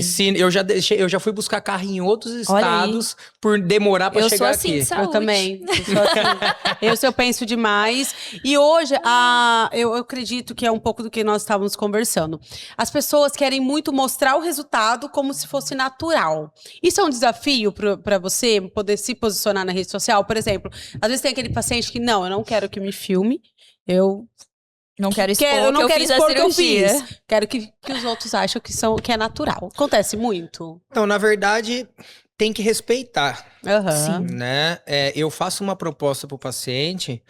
Eu já fui buscar carro em outros Olha estados por demorar pra Eu sou chegar assim, aqui. saúde. Eu também. Eu sou assim. Se eu penso demais. E hoje, eu acredito que é um pouco do que nós estávamos conversando. As pessoas querem muito mostrar o resultado como se fosse natural. Isso é um desafio para você poder se posicionar na rede social? Por exemplo, às vezes tem aquele paciente que, não, eu não quero que me filme. Eu não quero expor eu não que quero eu fiz a expor que eu cirurgia. fiz. Quero que os outros achem que é natural. Acontece muito. Então, na verdade, tem que respeitar, Aham. Sim. né? Eu faço uma proposta para o paciente,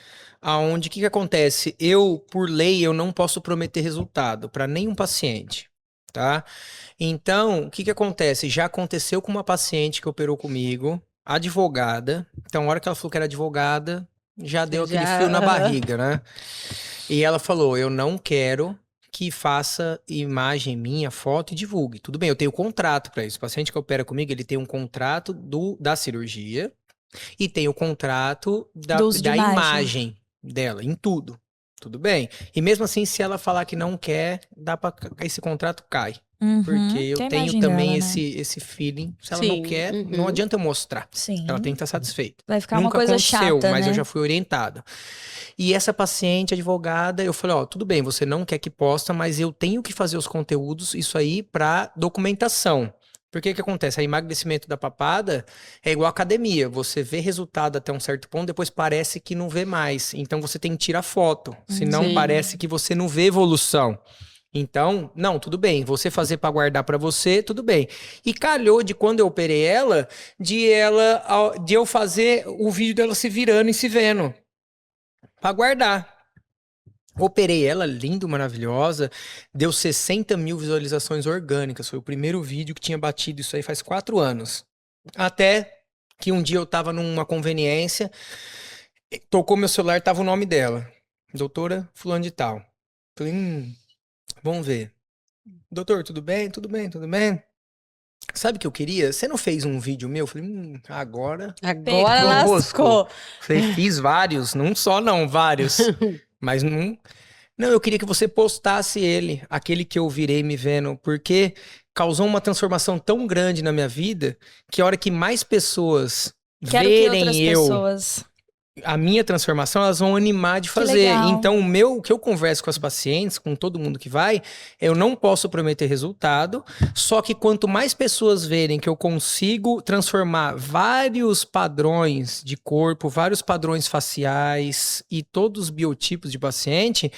aonde o que acontece? Eu, por lei, eu não posso prometer resultado para nenhum paciente, tá? Então, o que acontece? Já aconteceu com uma paciente que operou comigo, advogada. Então, a hora que ela falou que era advogada, já deu aquele frio na aham. barriga, né? E ela falou: eu não quero que faça imagem minha, foto e divulgue. Tudo bem, eu tenho contrato para isso. O paciente que opera comigo, ele tem um contrato da cirurgia e tem o contrato Do uso de da imagem. imagem dela, em tudo. Tudo bem. E mesmo assim, se ela falar que não quer, esse contrato cai. Porque Uhum. eu Que é a tenho imagem também dela, né? esse feeling. Se ela não Sim. quer, não Uhum. adianta eu mostrar. Sim. Ela tem que estar satisfeita. Vai ficar uma Nunca coisa aconteceu, chata, mas eu né? já fui orientado. E essa paciente, advogada, eu falei, ó, tudo bem, você não quer que posta, mas eu tenho que fazer os conteúdos, isso aí, para documentação. Porque o que acontece? O emagrecimento da papada é igual academia. Você vê resultado até um certo ponto, depois parece que não vê mais. Então você tem que tirar foto. Senão Sim. parece que você não vê evolução. Então, não, tudo bem. Você fazer para guardar para você, tudo bem. E calhou de quando eu operei ela, de eu fazer o vídeo dela se virando e se vendo. Pra guardar. Operei ela, linda, maravilhosa. Deu 60 mil visualizações orgânicas. Foi o primeiro vídeo que tinha batido isso aí faz 4 anos. Até que um dia eu tava numa conveniência, tocou meu celular, tava o nome dela. Doutora fulano de tal. Falei, vamos ver. Doutor, tudo bem? Tudo bem, tudo bem? Sabe o que eu queria? Você não fez um vídeo meu? Falei, agora Agora Pegou. lascou. Falei, fiz vários, não só não, vários. Mas não, eu queria que você postasse ele, aquele que eu virei me vendo, porque causou uma transformação tão grande na minha vida que a hora que mais pessoas Quero que outras verem pessoas. a minha transformação, elas vão animar de Que fazer. legal. Então, o que eu converso com as pacientes, com todo mundo que vai, eu não posso prometer resultado, só que quanto mais pessoas verem que eu consigo transformar vários padrões de corpo, vários padrões faciais e todos os biotipos de paciente,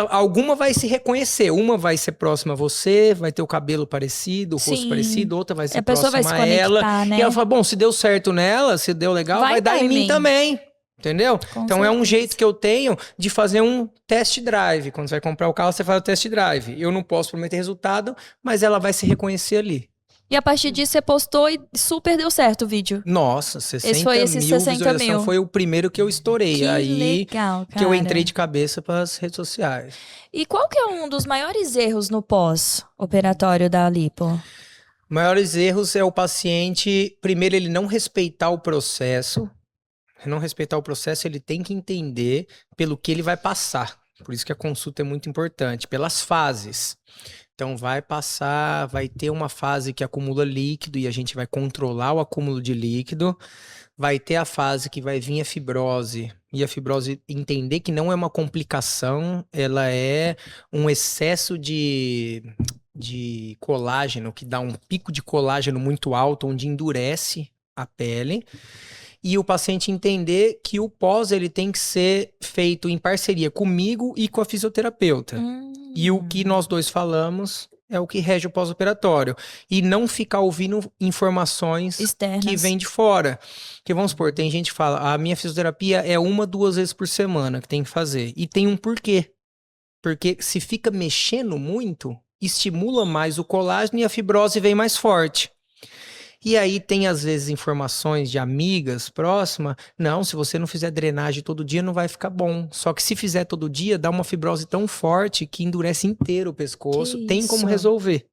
alguma vai se reconhecer, uma vai ser próxima a você, vai ter o cabelo parecido, o rosto Sim. parecido, outra vai ser A pessoa vai se próxima a ela. conectar, né? E ela fala, bom, se deu certo nela, se deu legal, vai dar em mim também. Entendeu? Com Então é um certeza. jeito que eu tenho de fazer um test drive. Quando você vai comprar o carro, você faz o test drive. Eu não posso prometer resultado, mas ela vai se reconhecer ali. E a partir disso você postou e super deu certo o vídeo. Nossa, 60 Esse foi esse mil 60 visualização mil. foi o primeiro que eu estourei. Que Aí legal, cara. que eu entrei de cabeça para as redes sociais. E qual que é um dos maiores erros no pós-operatório da lipo? Maiores erros é o paciente, primeiro, ele não respeitar o processo. Não respeitar o processo, ele tem que entender pelo que ele vai passar. Por isso que a consulta é muito importante, pelas fases. Então vai passar, vai ter uma fase que acumula líquido e a gente vai controlar o acúmulo de líquido. Vai ter a fase que vai vir a fibrose. E a fibrose entender que não é uma complicação, ela é um excesso de colágeno, que dá um pico de colágeno muito alto, onde endurece a pele. E o paciente entender que o pós ele tem que ser feito em parceria comigo e com a fisioterapeuta. E o que nós dois falamos é o que rege o pós-operatório. E não ficar ouvindo informações Externas. que vêm de fora. Porque vamos supor, tem gente que fala, a minha fisioterapia é 1, 2 vezes por semana que tem que fazer. E tem um porquê. Porque se fica mexendo muito, estimula mais o colágeno e a fibrose vem mais forte. E aí tem, às vezes, informações de amigas próximas. Não, se você não fizer drenagem todo dia, não vai ficar bom. Só que se fizer todo dia, dá uma fibrose tão forte que endurece inteiro o pescoço. Que Tem isso? como resolver.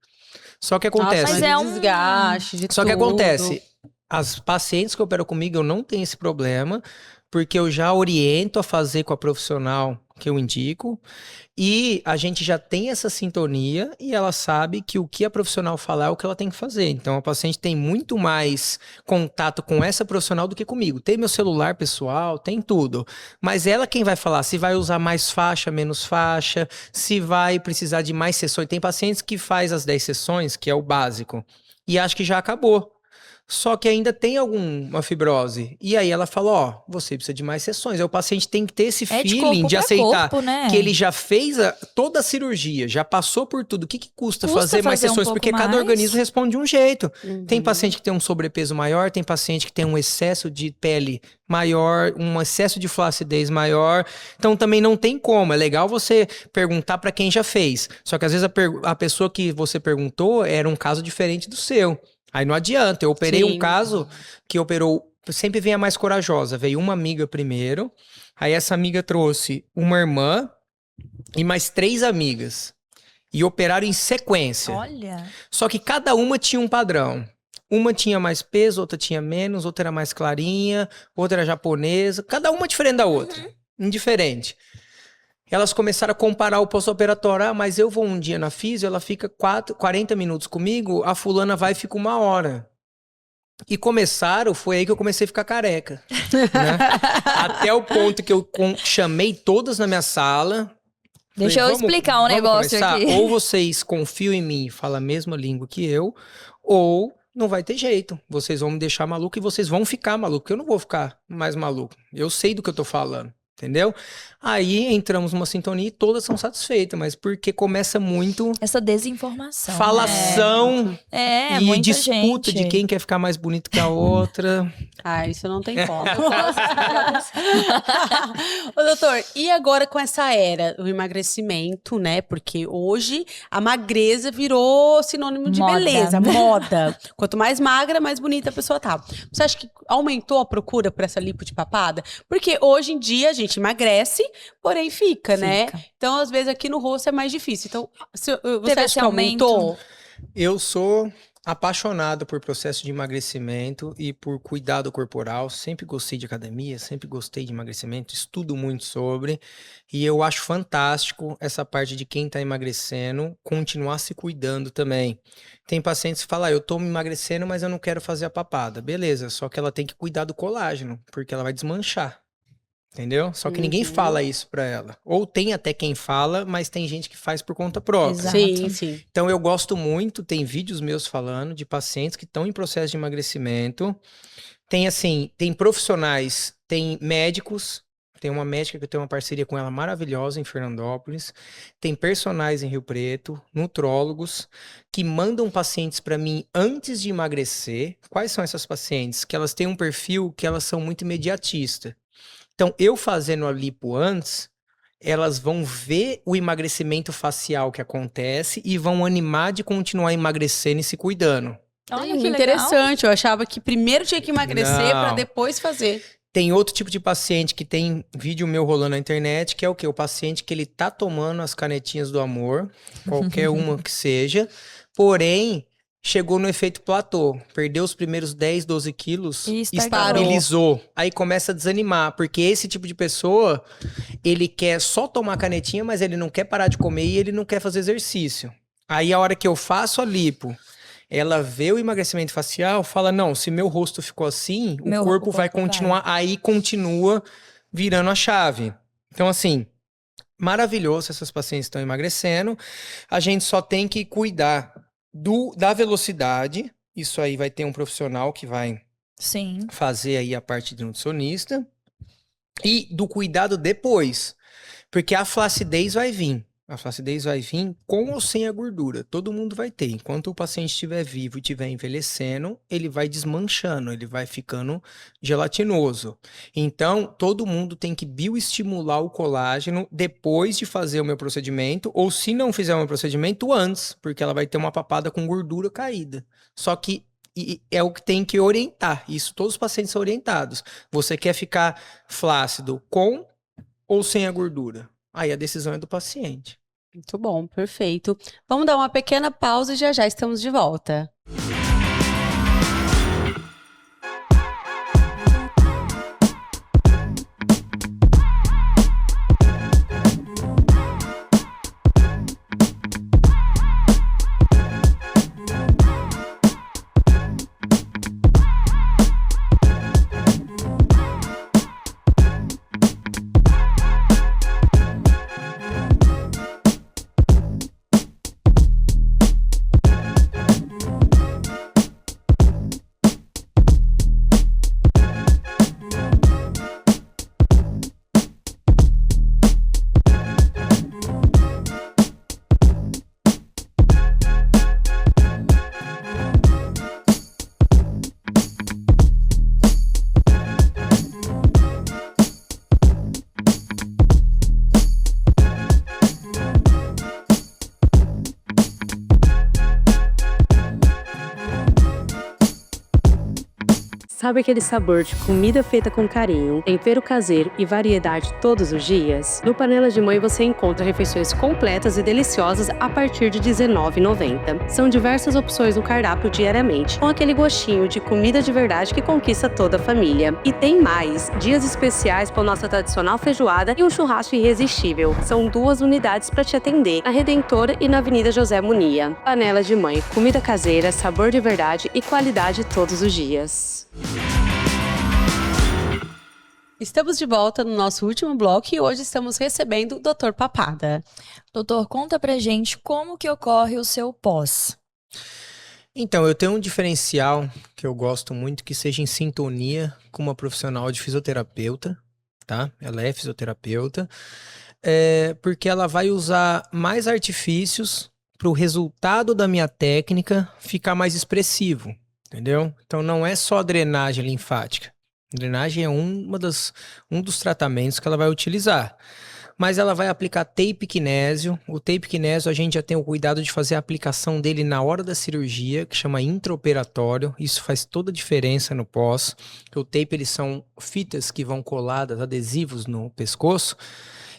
Só que acontece... Nossa, Mas é desgaste de Só que tudo. acontece, as pacientes que operam comigo, eu não tenho esse problema, porque eu já oriento a fazer com a profissional que eu indico, e a gente já tem essa sintonia, e ela sabe que o que a profissional falar é o que ela tem que fazer. Então, a paciente tem muito mais contato com essa profissional do que comigo. Tem meu celular pessoal, tem tudo. Mas ela quem vai falar se vai usar mais faixa, menos faixa, se vai precisar de mais sessões. Tem pacientes que faz as 10 sessões, que é o básico, e acho que já acabou. só que ainda tem alguma fibrose. E aí ela fala, ó, você precisa de mais sessões. Aí o paciente tem que ter esse feeling de aceitar né? que ele já fez toda a cirurgia, já passou por tudo. O que custa fazer mais fazer sessões? Porque cada organismo responde de um jeito. Uhum. Tem paciente que tem um sobrepeso maior, tem paciente que tem um excesso de pele maior, um excesso de flacidez maior. Então também não tem como. É legal você perguntar para quem já fez. Só que às vezes a pessoa que você perguntou era um caso diferente do seu. Aí não adianta. Eu operei um caso que operou. Sempre vem a mais corajosa. Veio uma amiga primeiro. Aí essa amiga trouxe uma irmã e mais 3 amigas. E operaram em sequência. Olha. Só que cada uma tinha um padrão. Uma tinha mais peso, outra tinha menos, outra era mais clarinha, outra era japonesa. Cada uma diferente da outra. Indiferente. Elas começaram a comparar o pós-operatório. Ah, mas eu vou um dia na físio, ela fica 40 minutos comigo, a fulana vai e fica 1 hora. E foi aí que eu comecei a ficar careca. Né? Até o ponto que eu chamei todas na minha sala. Deixa eu explicar um negócio aqui. Ou vocês confiam em mim e falam a mesma língua que eu, ou não vai ter jeito. Vocês vão me deixar maluco e vocês vão ficar maluco, porque eu não vou ficar mais maluco. Eu sei do que eu tô falando. Entendeu? Aí entramos numa sintonia e todas são satisfeitas, mas porque começa muito... essa desinformação. Falação e muita disputa gente. de quem quer ficar mais bonito que a outra. Isso não tem como. Ô, doutor, e agora com essa era, o emagrecimento, né? Porque hoje a magreza virou sinônimo de beleza, moda. Quanto mais magra, mais bonita a pessoa tá. Você acha que aumentou a procura por essa lipo de papada? Porque hoje em dia a gente emagrece, porém fica, né? Então, às vezes, aqui no rosto é mais difícil. Então, você acha que aumentou? Eu sou apaixonado por processo de emagrecimento e por cuidado corporal. Sempre gostei de academia, sempre gostei de emagrecimento, estudo muito sobre. E eu acho fantástico essa parte de quem tá emagrecendo continuar se cuidando também. Tem pacientes que falam, eu tô me emagrecendo, mas eu não quero fazer a papada. Beleza, só que ela tem que cuidar do colágeno, porque ela vai desmanchar. Entendeu? Só que ninguém fala isso pra ela. Ou tem até quem fala, mas tem gente que faz por conta própria. Exato. Sim. Então eu gosto muito, tem vídeos meus falando de pacientes que estão em processo de emagrecimento. Tem profissionais, tem médicos, tem uma médica que eu tenho uma parceria com ela maravilhosa em Fernandópolis. Tem personagens em Rio Preto, nutrólogos, que mandam pacientes pra mim antes de emagrecer. Quais são essas pacientes? Que elas têm um perfil que elas são muito imediatistas. Então, eu fazendo a lipo antes, elas vão ver o emagrecimento facial que acontece e vão animar de continuar emagrecendo e se cuidando. Olha que interessante. Eu achava que primeiro tinha que emagrecer para depois fazer. Tem outro tipo de paciente que tem vídeo meu rolando na internet, que é o quê? O paciente que ele tá tomando as canetinhas do amor, qualquer uma que seja, porém... chegou no efeito platô, perdeu os primeiros 10, 12 quilos, estabilizou. Aí começa a desanimar, porque esse tipo de pessoa, ele quer só tomar canetinha, mas ele não quer parar de comer e ele não quer fazer exercício. Aí a hora que eu faço a lipo, ela vê o emagrecimento facial, fala, não, se meu rosto ficou assim, o corpo vai continuar, aí continua virando a chave. Então assim, maravilhoso, essas pacientes estão emagrecendo, a gente só tem que cuidar da velocidade. Isso aí vai ter um profissional que vai fazer aí a parte de nutricionista, e do cuidado depois, porque a flacidez vai vir. A flacidez vai vir com ou sem a gordura. Todo mundo vai ter. Enquanto o paciente estiver vivo e estiver envelhecendo, ele vai desmanchando, ele vai ficando gelatinoso. Então, todo mundo tem que bioestimular o colágeno depois de fazer o meu procedimento, ou se não fizer o meu procedimento, antes, porque ela vai ter uma papada com gordura caída. Só que é o que tem que orientar. Isso todos os pacientes são orientados. Você quer ficar flácido com ou sem a gordura? Aí a decisão é do paciente. Muito bom, perfeito. Vamos dar uma pequena pausa e já estamos de volta. Sabe aquele sabor de comida feita com carinho, tempero caseiro e variedade todos os dias? No Panela de Mãe você encontra refeições completas e deliciosas a partir de R$19,90. São diversas opções no cardápio diariamente, com aquele gostinho de comida de verdade que conquista toda a família. E tem mais! Dias especiais com nossa tradicional feijoada e um churrasco irresistível. São 2 unidades para te atender, na Redentora e na Avenida José Munia. Panela de Mãe, comida caseira, sabor de verdade e qualidade todos os dias. Estamos de volta no nosso último bloco e hoje estamos recebendo o Dr. Papada. Doutor, conta pra gente como que ocorre o seu pós. Então, eu tenho um diferencial que eu gosto muito, que seja em sintonia com uma profissional de fisioterapeuta, tá? Ela é fisioterapeuta, porque ela vai usar mais artifícios para o resultado da minha técnica ficar mais expressivo, entendeu? Então, não é só a drenagem linfática. A drenagem é um dos tratamentos que ela vai utilizar. Mas ela vai aplicar tape kinésio. O tape kinésio a gente já tem o cuidado de fazer a aplicação dele na hora da cirurgia, que chama intraoperatório. Isso faz toda a diferença no pós. O tape, eles são fitas que vão coladas, adesivos no pescoço,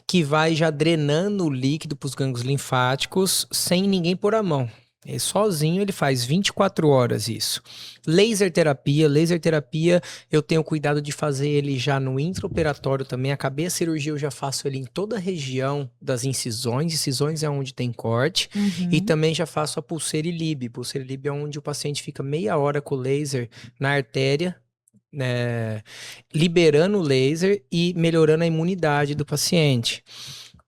que vai já drenando o líquido para os gânglios linfáticos sem ninguém pôr a mão. Ele sozinho ele faz 24 horas isso. Laser terapia eu tenho cuidado de fazer ele já no intraoperatório também. Acabei a cirurgia, eu já faço ele em toda a região das incisões. Incisões é onde tem corte. E também já faço a pulseira e lib. Pulseira e lib é onde o paciente fica meia hora com o laser na artéria, liberando o laser e melhorando a imunidade do paciente.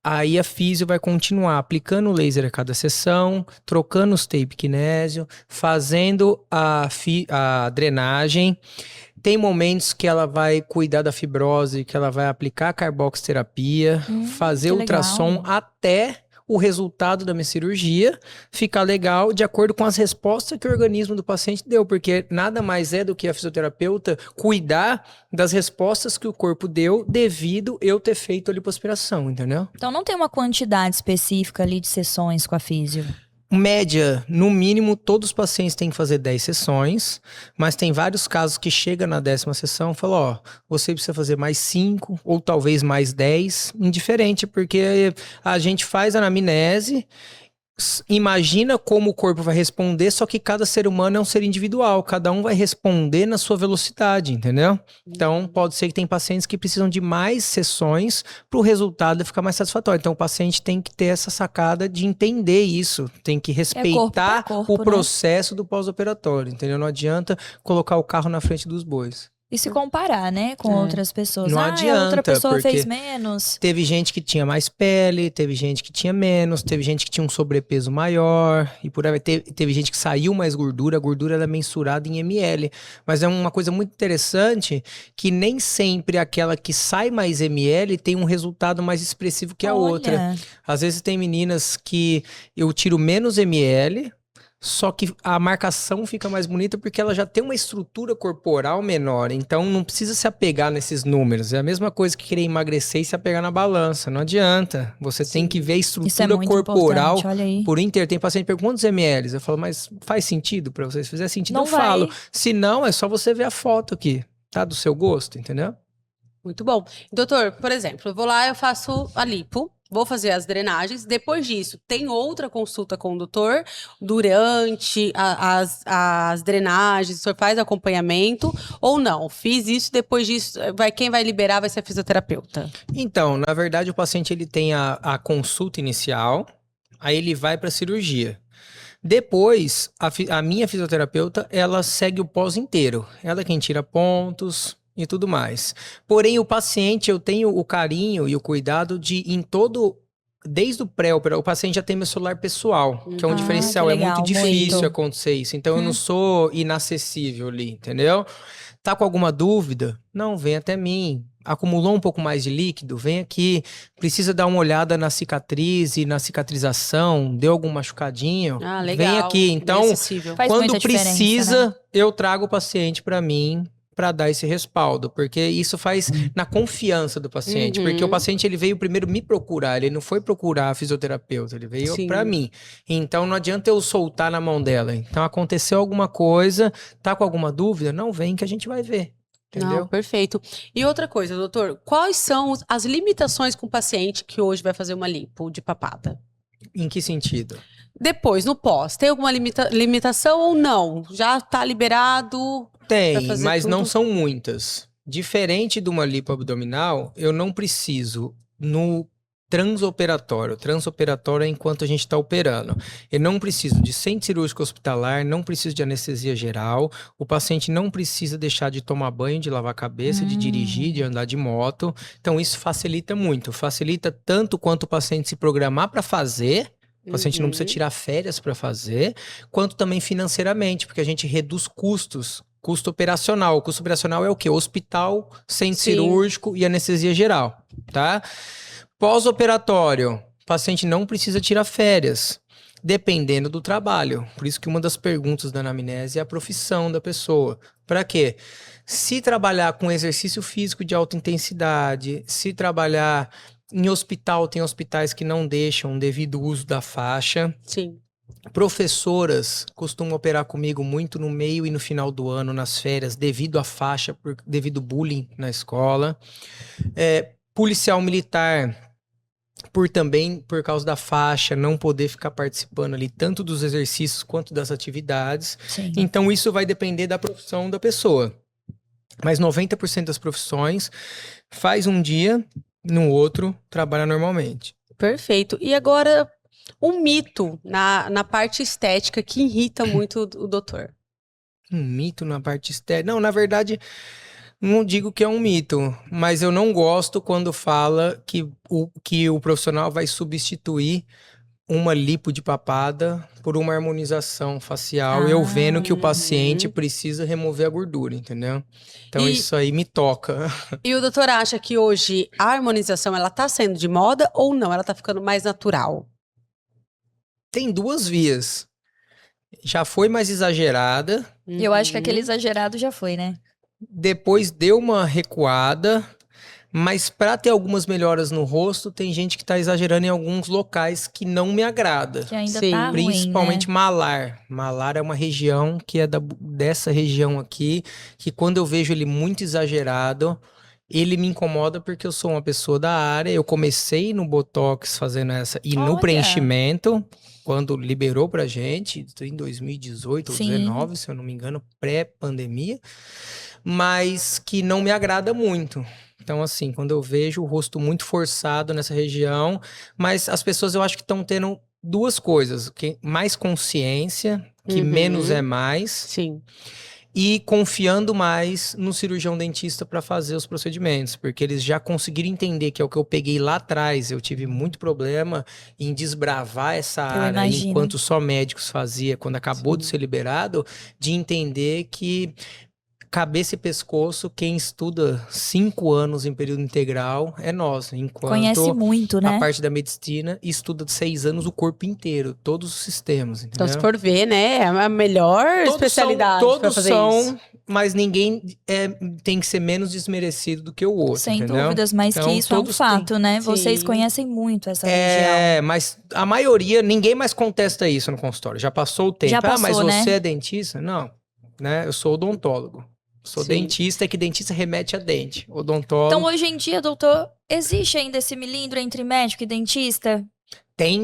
Aí a físio vai continuar aplicando o laser a cada sessão, trocando os tape kinésio, fazendo a drenagem. Tem momentos que ela vai cuidar da fibrose, que ela vai aplicar a carboxterapia, fazer ultrassom até o resultado da minha cirurgia ficar legal de acordo com as respostas que o organismo do paciente deu, porque nada mais é do que a fisioterapeuta cuidar das respostas que o corpo deu devido eu ter feito a lipoaspiração, entendeu? Então não tem uma quantidade específica ali de sessões com a físio? Média, no mínimo, todos os pacientes têm que fazer 10 sessões, mas tem vários casos que chega na 10ª sessão e fala, ó, você precisa fazer mais 5 ou talvez mais 10, indiferente, porque a gente faz a anamnese, imagina como o corpo vai responder, só que cada ser humano é um ser individual, cada um vai responder na sua velocidade, entendeu? Então, pode ser que tem pacientes que precisam de mais sessões para o resultado ficar mais satisfatório. Então, o paciente tem que ter essa sacada de entender isso, tem que respeitar o processo do pós-operatório, entendeu? Não adianta colocar o carro na frente dos bois. E se comparar, né, com outras pessoas. Não adianta, a outra pessoa porque fez menos. Teve gente que tinha mais pele, teve gente que tinha menos, teve gente que tinha um sobrepeso maior, e por aí teve gente que saiu mais gordura, a gordura ela é mensurada em ml. Mas é uma coisa muito interessante que nem sempre aquela que sai mais ml tem um resultado mais expressivo que a outra. Às vezes tem meninas que eu tiro menos ml, só que a marcação fica mais bonita porque ela já tem uma estrutura corporal menor. Então não precisa se apegar nesses números. É a mesma coisa que querer emagrecer e se apegar na balança. Não adianta. Você tem que ver a estrutura corporal por inteiro. Tem paciente que pergunta quantos ml? Eu falo, mas faz sentido pra você? Se fizer sentido, eu falo. Se não, é só você ver a foto aqui. Tá do seu gosto, entendeu? Muito bom. Doutor, por exemplo, eu vou lá, eu faço a lipo. Vou fazer as drenagens. Depois disso, tem outra consulta com o doutor durante as drenagens? O senhor faz acompanhamento ou não? Fiz isso, depois disso, quem vai liberar vai ser a fisioterapeuta. Então, na verdade, o paciente ele tem a consulta inicial, aí ele vai para a cirurgia. Depois, a minha fisioterapeuta, ela segue o pós inteiro. Ela é quem tira pontos e tudo mais. Porém, o paciente, eu tenho o carinho e o cuidado de, desde o pré-operatório, o paciente já tem meu celular pessoal, que é um diferencial. Legal, é muito difícil acontecer isso. Então, eu não sou inacessível ali, entendeu? Tá com alguma dúvida? Não, vem até mim. Acumulou um pouco mais de líquido? Vem aqui. Precisa dar uma olhada na cicatriz e na cicatrização? Deu algum machucadinho? Legal. Vem aqui. Então, quando precisa, eu trago o paciente para mim, para dar esse respaldo, porque isso faz na confiança do paciente, porque o paciente ele veio primeiro me procurar, ele não foi procurar a fisioterapeuta, ele veio Sim. para mim. Então não adianta eu soltar na mão dela. Então aconteceu alguma coisa, tá com alguma dúvida? Não vem que a gente vai ver. Entendeu? Não, perfeito. E outra coisa, doutor, quais são as limitações com o paciente que hoje vai fazer uma lipo de papada? Em que sentido? Depois, no pós, tem alguma limitação ou não? Já tá liberado? Tem, Vai fazer mas não tudo? são muitas. Diferente de uma lipo abdominal, eu não preciso no transoperatório. Transoperatório é enquanto a gente está operando. Eu não preciso de centro cirúrgico hospitalar, não preciso de anestesia geral. O paciente não precisa deixar de tomar banho, de lavar a cabeça, de dirigir, de andar de moto. Então isso facilita muito. Facilita tanto quanto o paciente se programar para fazer. O paciente não precisa tirar férias para fazer, quanto também financeiramente, porque a gente reduz custos. Custo operacional. O custo operacional é o quê? Hospital, centro Sim. cirúrgico e anestesia geral, tá? Pós-operatório, o paciente não precisa tirar férias, dependendo do trabalho. Por isso que uma das perguntas da anamnese é a profissão da pessoa. Para quê? Se trabalhar com exercício físico de alta intensidade, se trabalhar em hospital, tem hospitais que não deixam devido uso da faixa. Sim. Professoras costumam operar comigo muito no meio e no final do ano, nas férias, devido à faixa, devido ao bullying na escola. Policial militar, por causa da faixa, não poder ficar participando ali tanto dos exercícios quanto das atividades. Sim. Então isso vai depender da profissão da pessoa. Mas 90% das profissões faz um dia, no outro trabalha normalmente. Perfeito. E agora, um mito na parte estética que irrita muito o doutor. Um mito na parte estética? Não, na verdade, não digo que é um mito, mas eu não gosto quando fala que o profissional vai substituir uma lipo de papada por uma harmonização facial, eu vendo que o paciente precisa remover a gordura, entendeu? Então isso aí me toca. E o doutor acha que hoje a harmonização, ela tá sendo de moda ou não? Ela tá ficando mais natural? Tem duas vias. Já foi mais exagerada, Eu acho que aquele exagerado já foi, né? depois deu uma recuada, mas para ter algumas melhoras no rosto, tem gente que tá exagerando em alguns locais que não me agrada. Que ainda Sim. tá ruim, Principalmente né? malar. Malar é uma região que é dessa região aqui, que quando eu vejo ele muito exagerado, ele me incomoda porque eu sou uma pessoa da área. Eu comecei no Botox fazendo essa e no Olha. preenchimento, quando liberou pra gente, em 2018 ou Sim. 2019, se eu não me engano, pré-pandemia, mas que não me agrada muito. Então, assim, quando eu vejo o rosto muito forçado nessa região, mas as pessoas eu acho que estão tendo duas coisas, mais consciência, que menos é mais, Sim. e confiando mais no cirurgião dentista para fazer os procedimentos, porque eles já conseguiram entender que é o que eu peguei lá atrás, eu tive muito problema em desbravar essa área, imagino. enquanto só médicos fazia, quando acabou de ser liberado, de entender que cabeça e pescoço, quem estuda 5 anos em período integral é nós, enquanto Conhece muito, né? a parte da medicina estuda 6 anos o corpo inteiro, todos os sistemas, Então, se entendeu? for ver, né, é a melhor especialidade para todos fazer são, isso. mas ninguém tem que ser menos desmerecido do que o outro, Sem entendeu? dúvidas, mas Então, que isso é um todos fato, né? Vocês Sim. conhecem muito essa região. É, mas a maioria, ninguém mais contesta isso no consultório. Já passou o tempo. Já Mas passou, né? você é dentista? Não, né? Eu sou odontólogo. Sou Sim. dentista, que dentista remete a dente. Odontólogo. Então, hoje em dia, doutor, existe ainda esse milindro entre médico e dentista? Tem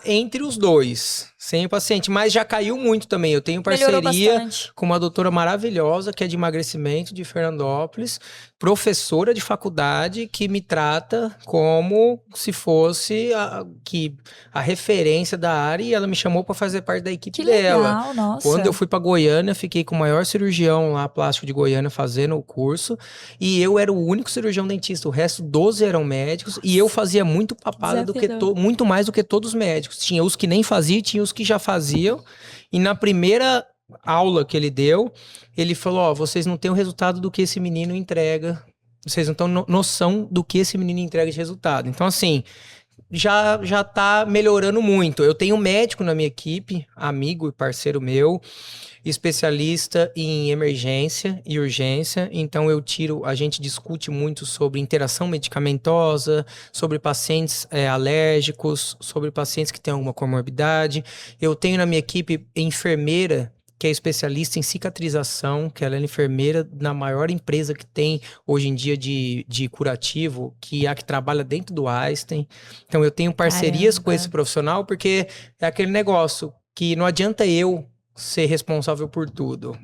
entre os dois, sem o paciente, mas já caiu muito também. Eu tenho Melhorou parceria bastante. com uma doutora maravilhosa, que é de emagrecimento de Fernandópolis, professora de faculdade, que me trata como se fosse a referência da área, e ela me chamou para fazer parte da equipe Que dela. legal, nossa. Quando eu fui para Goiânia, fiquei com o maior cirurgião lá, plástico de Goiânia, fazendo o curso. E eu era o único cirurgião dentista. O resto, 12 eram médicos. E eu fazia muito papada muito mais do que todos os médicos. Tinha os que nem faziam e tinha os que já faziam. E na primeira aula que ele deu, ele falou: ó, vocês não têm o resultado do que esse menino entrega. Vocês não têm noção do que esse menino entrega de resultado. Então, assim, já tá melhorando muito. Eu tenho um médico na minha equipe, amigo e parceiro meu, especialista em emergência e urgência. Então a gente discute muito sobre interação medicamentosa, sobre pacientes alérgicos, sobre pacientes que têm alguma comorbidade. Eu tenho na minha equipe enfermeira, que é especialista em cicatrização, que ela é enfermeira na maior empresa que tem hoje em dia de curativo, que é a que trabalha dentro do Einstein. Então eu tenho parcerias com esse profissional, porque é aquele negócio que não adianta eu ser responsável por tudo.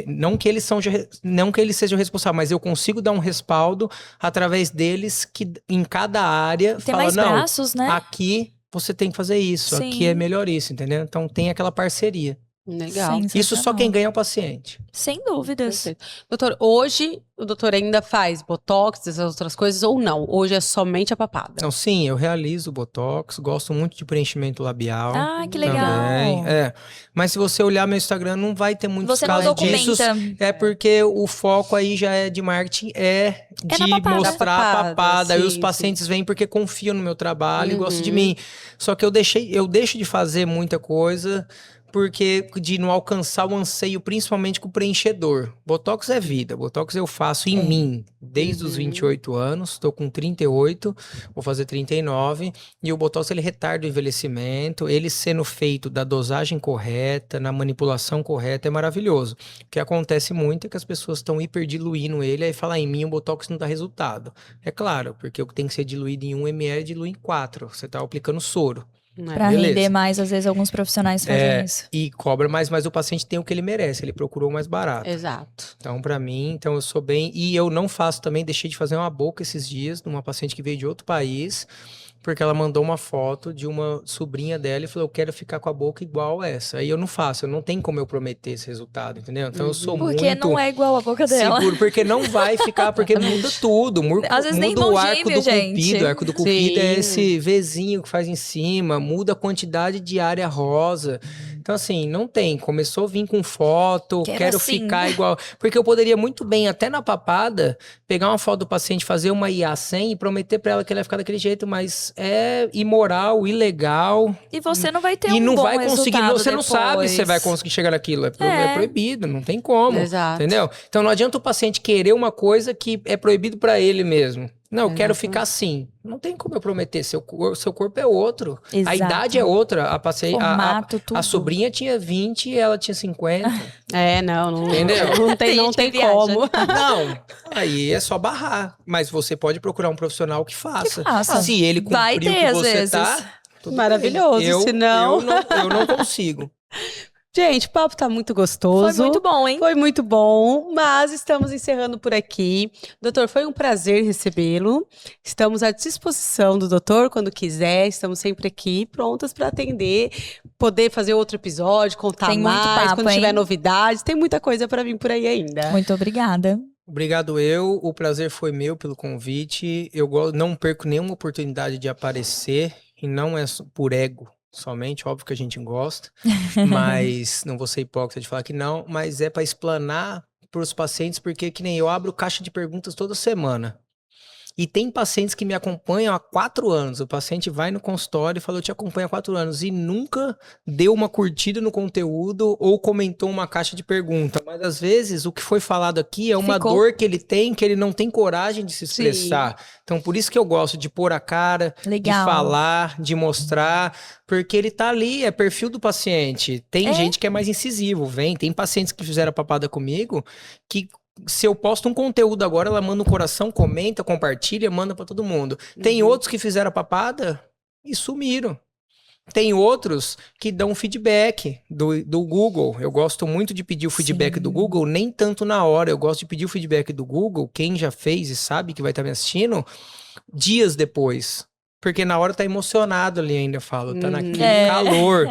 Não que eles sejam responsáveis, mas eu consigo dar um respaldo através deles, que em cada área tem mais braços, né? Aqui você tem que fazer isso, Sim. aqui é melhor isso, entendeu? Então tem aquela parceria. Legal. Isso só quem ganha é o paciente. Sem dúvidas. Perfeito. Doutor, hoje o doutor ainda faz botox, essas outras coisas, ou não? Hoje é somente a papada? Então, sim, eu realizo botox, gosto muito de preenchimento labial. Ah, que legal. Também. Mas se você olhar meu Instagram, não vai ter muitos Você não casos disso. documenta. É porque o foco aí já é de marketing, de na papada. mostrar a papada. Aí Sim, os pacientes vêm porque confiam no meu trabalho e gostam de mim. Só que eu deixo de fazer muita coisa porque de não alcançar o anseio, principalmente com o preenchedor. Botox é vida. Botox eu faço em mim desde os 28 anos. Estou com 38, vou fazer 39. E o Botox, ele retarda o envelhecimento. Ele sendo feito da dosagem correta, na manipulação correta, é maravilhoso. O que acontece muito é que as pessoas estão hiperdiluindo ele. Aí fala, em mim o Botox não dá resultado. É claro, porque o que tem que ser diluído em 1 ml, dilui em 4. Você está aplicando soro. Pra render mais, às vezes alguns profissionais fazem isso. E cobra mais, mas o paciente tem o que ele merece, ele procurou o mais barato. Exato. Então, pra mim, eu sou bem... E eu não faço também, deixei de fazer uma boca esses dias, numa paciente que veio de outro país, porque ela mandou uma foto de uma sobrinha dela e falou, eu quero ficar com a boca igual essa. Aí eu não faço, eu não tenho como eu prometer esse resultado, entendeu? Então eu sou porque muito... não é igual a boca dela. Seguro, porque não vai ficar, porque muda tudo. Às vezes nem muda o mão arco gêmea, do gente. cupido. O arco do cupido é Sim. esse Vzinho que faz em cima, muda a quantidade de área rosa. Então, assim, não tem. Começou a vir com foto, quero assim. ficar igual. Porque eu poderia muito bem, até na papada, pegar uma foto do paciente, fazer uma IA100 e prometer pra ela que ela ia ficar daquele jeito, mas é imoral, ilegal. E você não vai ter E um não bom vai conseguir, resultado você não sabe depois. se você vai conseguir chegar naquilo. É proibido, não tem como. Exato. Entendeu? Então não adianta o paciente querer uma coisa que é proibido pra ele mesmo. Não, eu quero ficar assim. Não tem como eu prometer. Seu corpo é outro. Exato. A idade é outra. Formato, tudo. A sobrinha tinha 20 e ela tinha 50. Não Entendeu? Não tem gente que viaja. como. Não, aí é só barrar. Mas você pode procurar um profissional que faça. faça. Se ele cumprir Vai o ter, que às você vezes. tá, tudo Maravilhoso, bem. senão- Eu não consigo. Gente, o papo tá muito gostoso. Foi muito bom, hein? Foi muito bom, mas estamos encerrando por aqui. Doutor, foi um prazer recebê-lo. Estamos à disposição do doutor quando quiser. Estamos sempre aqui, prontas para atender, poder fazer outro episódio, contar Tem muito mais, papo, quando tiver hein? novidades. Tem muita coisa para vir por aí ainda. Muito obrigada. Obrigado o prazer foi meu pelo convite. Eu não perco nenhuma oportunidade de aparecer e não é por ego somente, óbvio que a gente gosta, mas não vou ser hipócrita de falar que não, mas é para explanar para os pacientes, porque que nem eu abro caixa de perguntas toda semana. E tem pacientes que me acompanham há 4 anos. O paciente vai no consultório e fala, eu te acompanho há 4 anos. E nunca deu uma curtida no conteúdo ou comentou uma caixa de pergunta. Mas às vezes o que foi falado aqui é uma Ficou. dor que ele tem, que ele não tem coragem de se expressar. Então por isso que eu gosto de pôr a cara, Legal. de falar, de mostrar. Porque ele tá ali, é perfil do paciente. Tem gente que é mais incisivo, tem pacientes que fizeram a papada comigo que... Se eu posto um conteúdo agora, ela manda um coração, comenta, compartilha, manda pra todo mundo. Tem outros que fizeram a papada e sumiram. Tem outros que dão feedback do Google. Eu gosto muito de pedir o feedback do Google, nem tanto na hora. Eu gosto de pedir o feedback do Google, quem já fez e sabe que vai estar me assistindo, dias depois. Porque na hora tá emocionado ali ainda, eu falo. Tá naquele calor.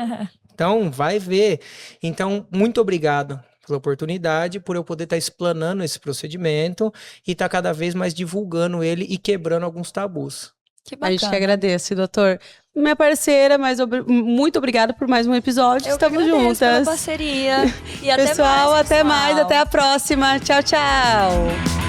Então, vai ver. Então, muito obrigado pela oportunidade, por eu poder estar explanando esse procedimento e estar cada vez mais divulgando ele e quebrando alguns tabus. Que A bacana. gente que agradece, doutor. Minha parceira, muito obrigada por mais um episódio. Eu Estamos que agradeço pela juntas. parceria. E Pessoal, até mais, até a próxima. Tchau, tchau.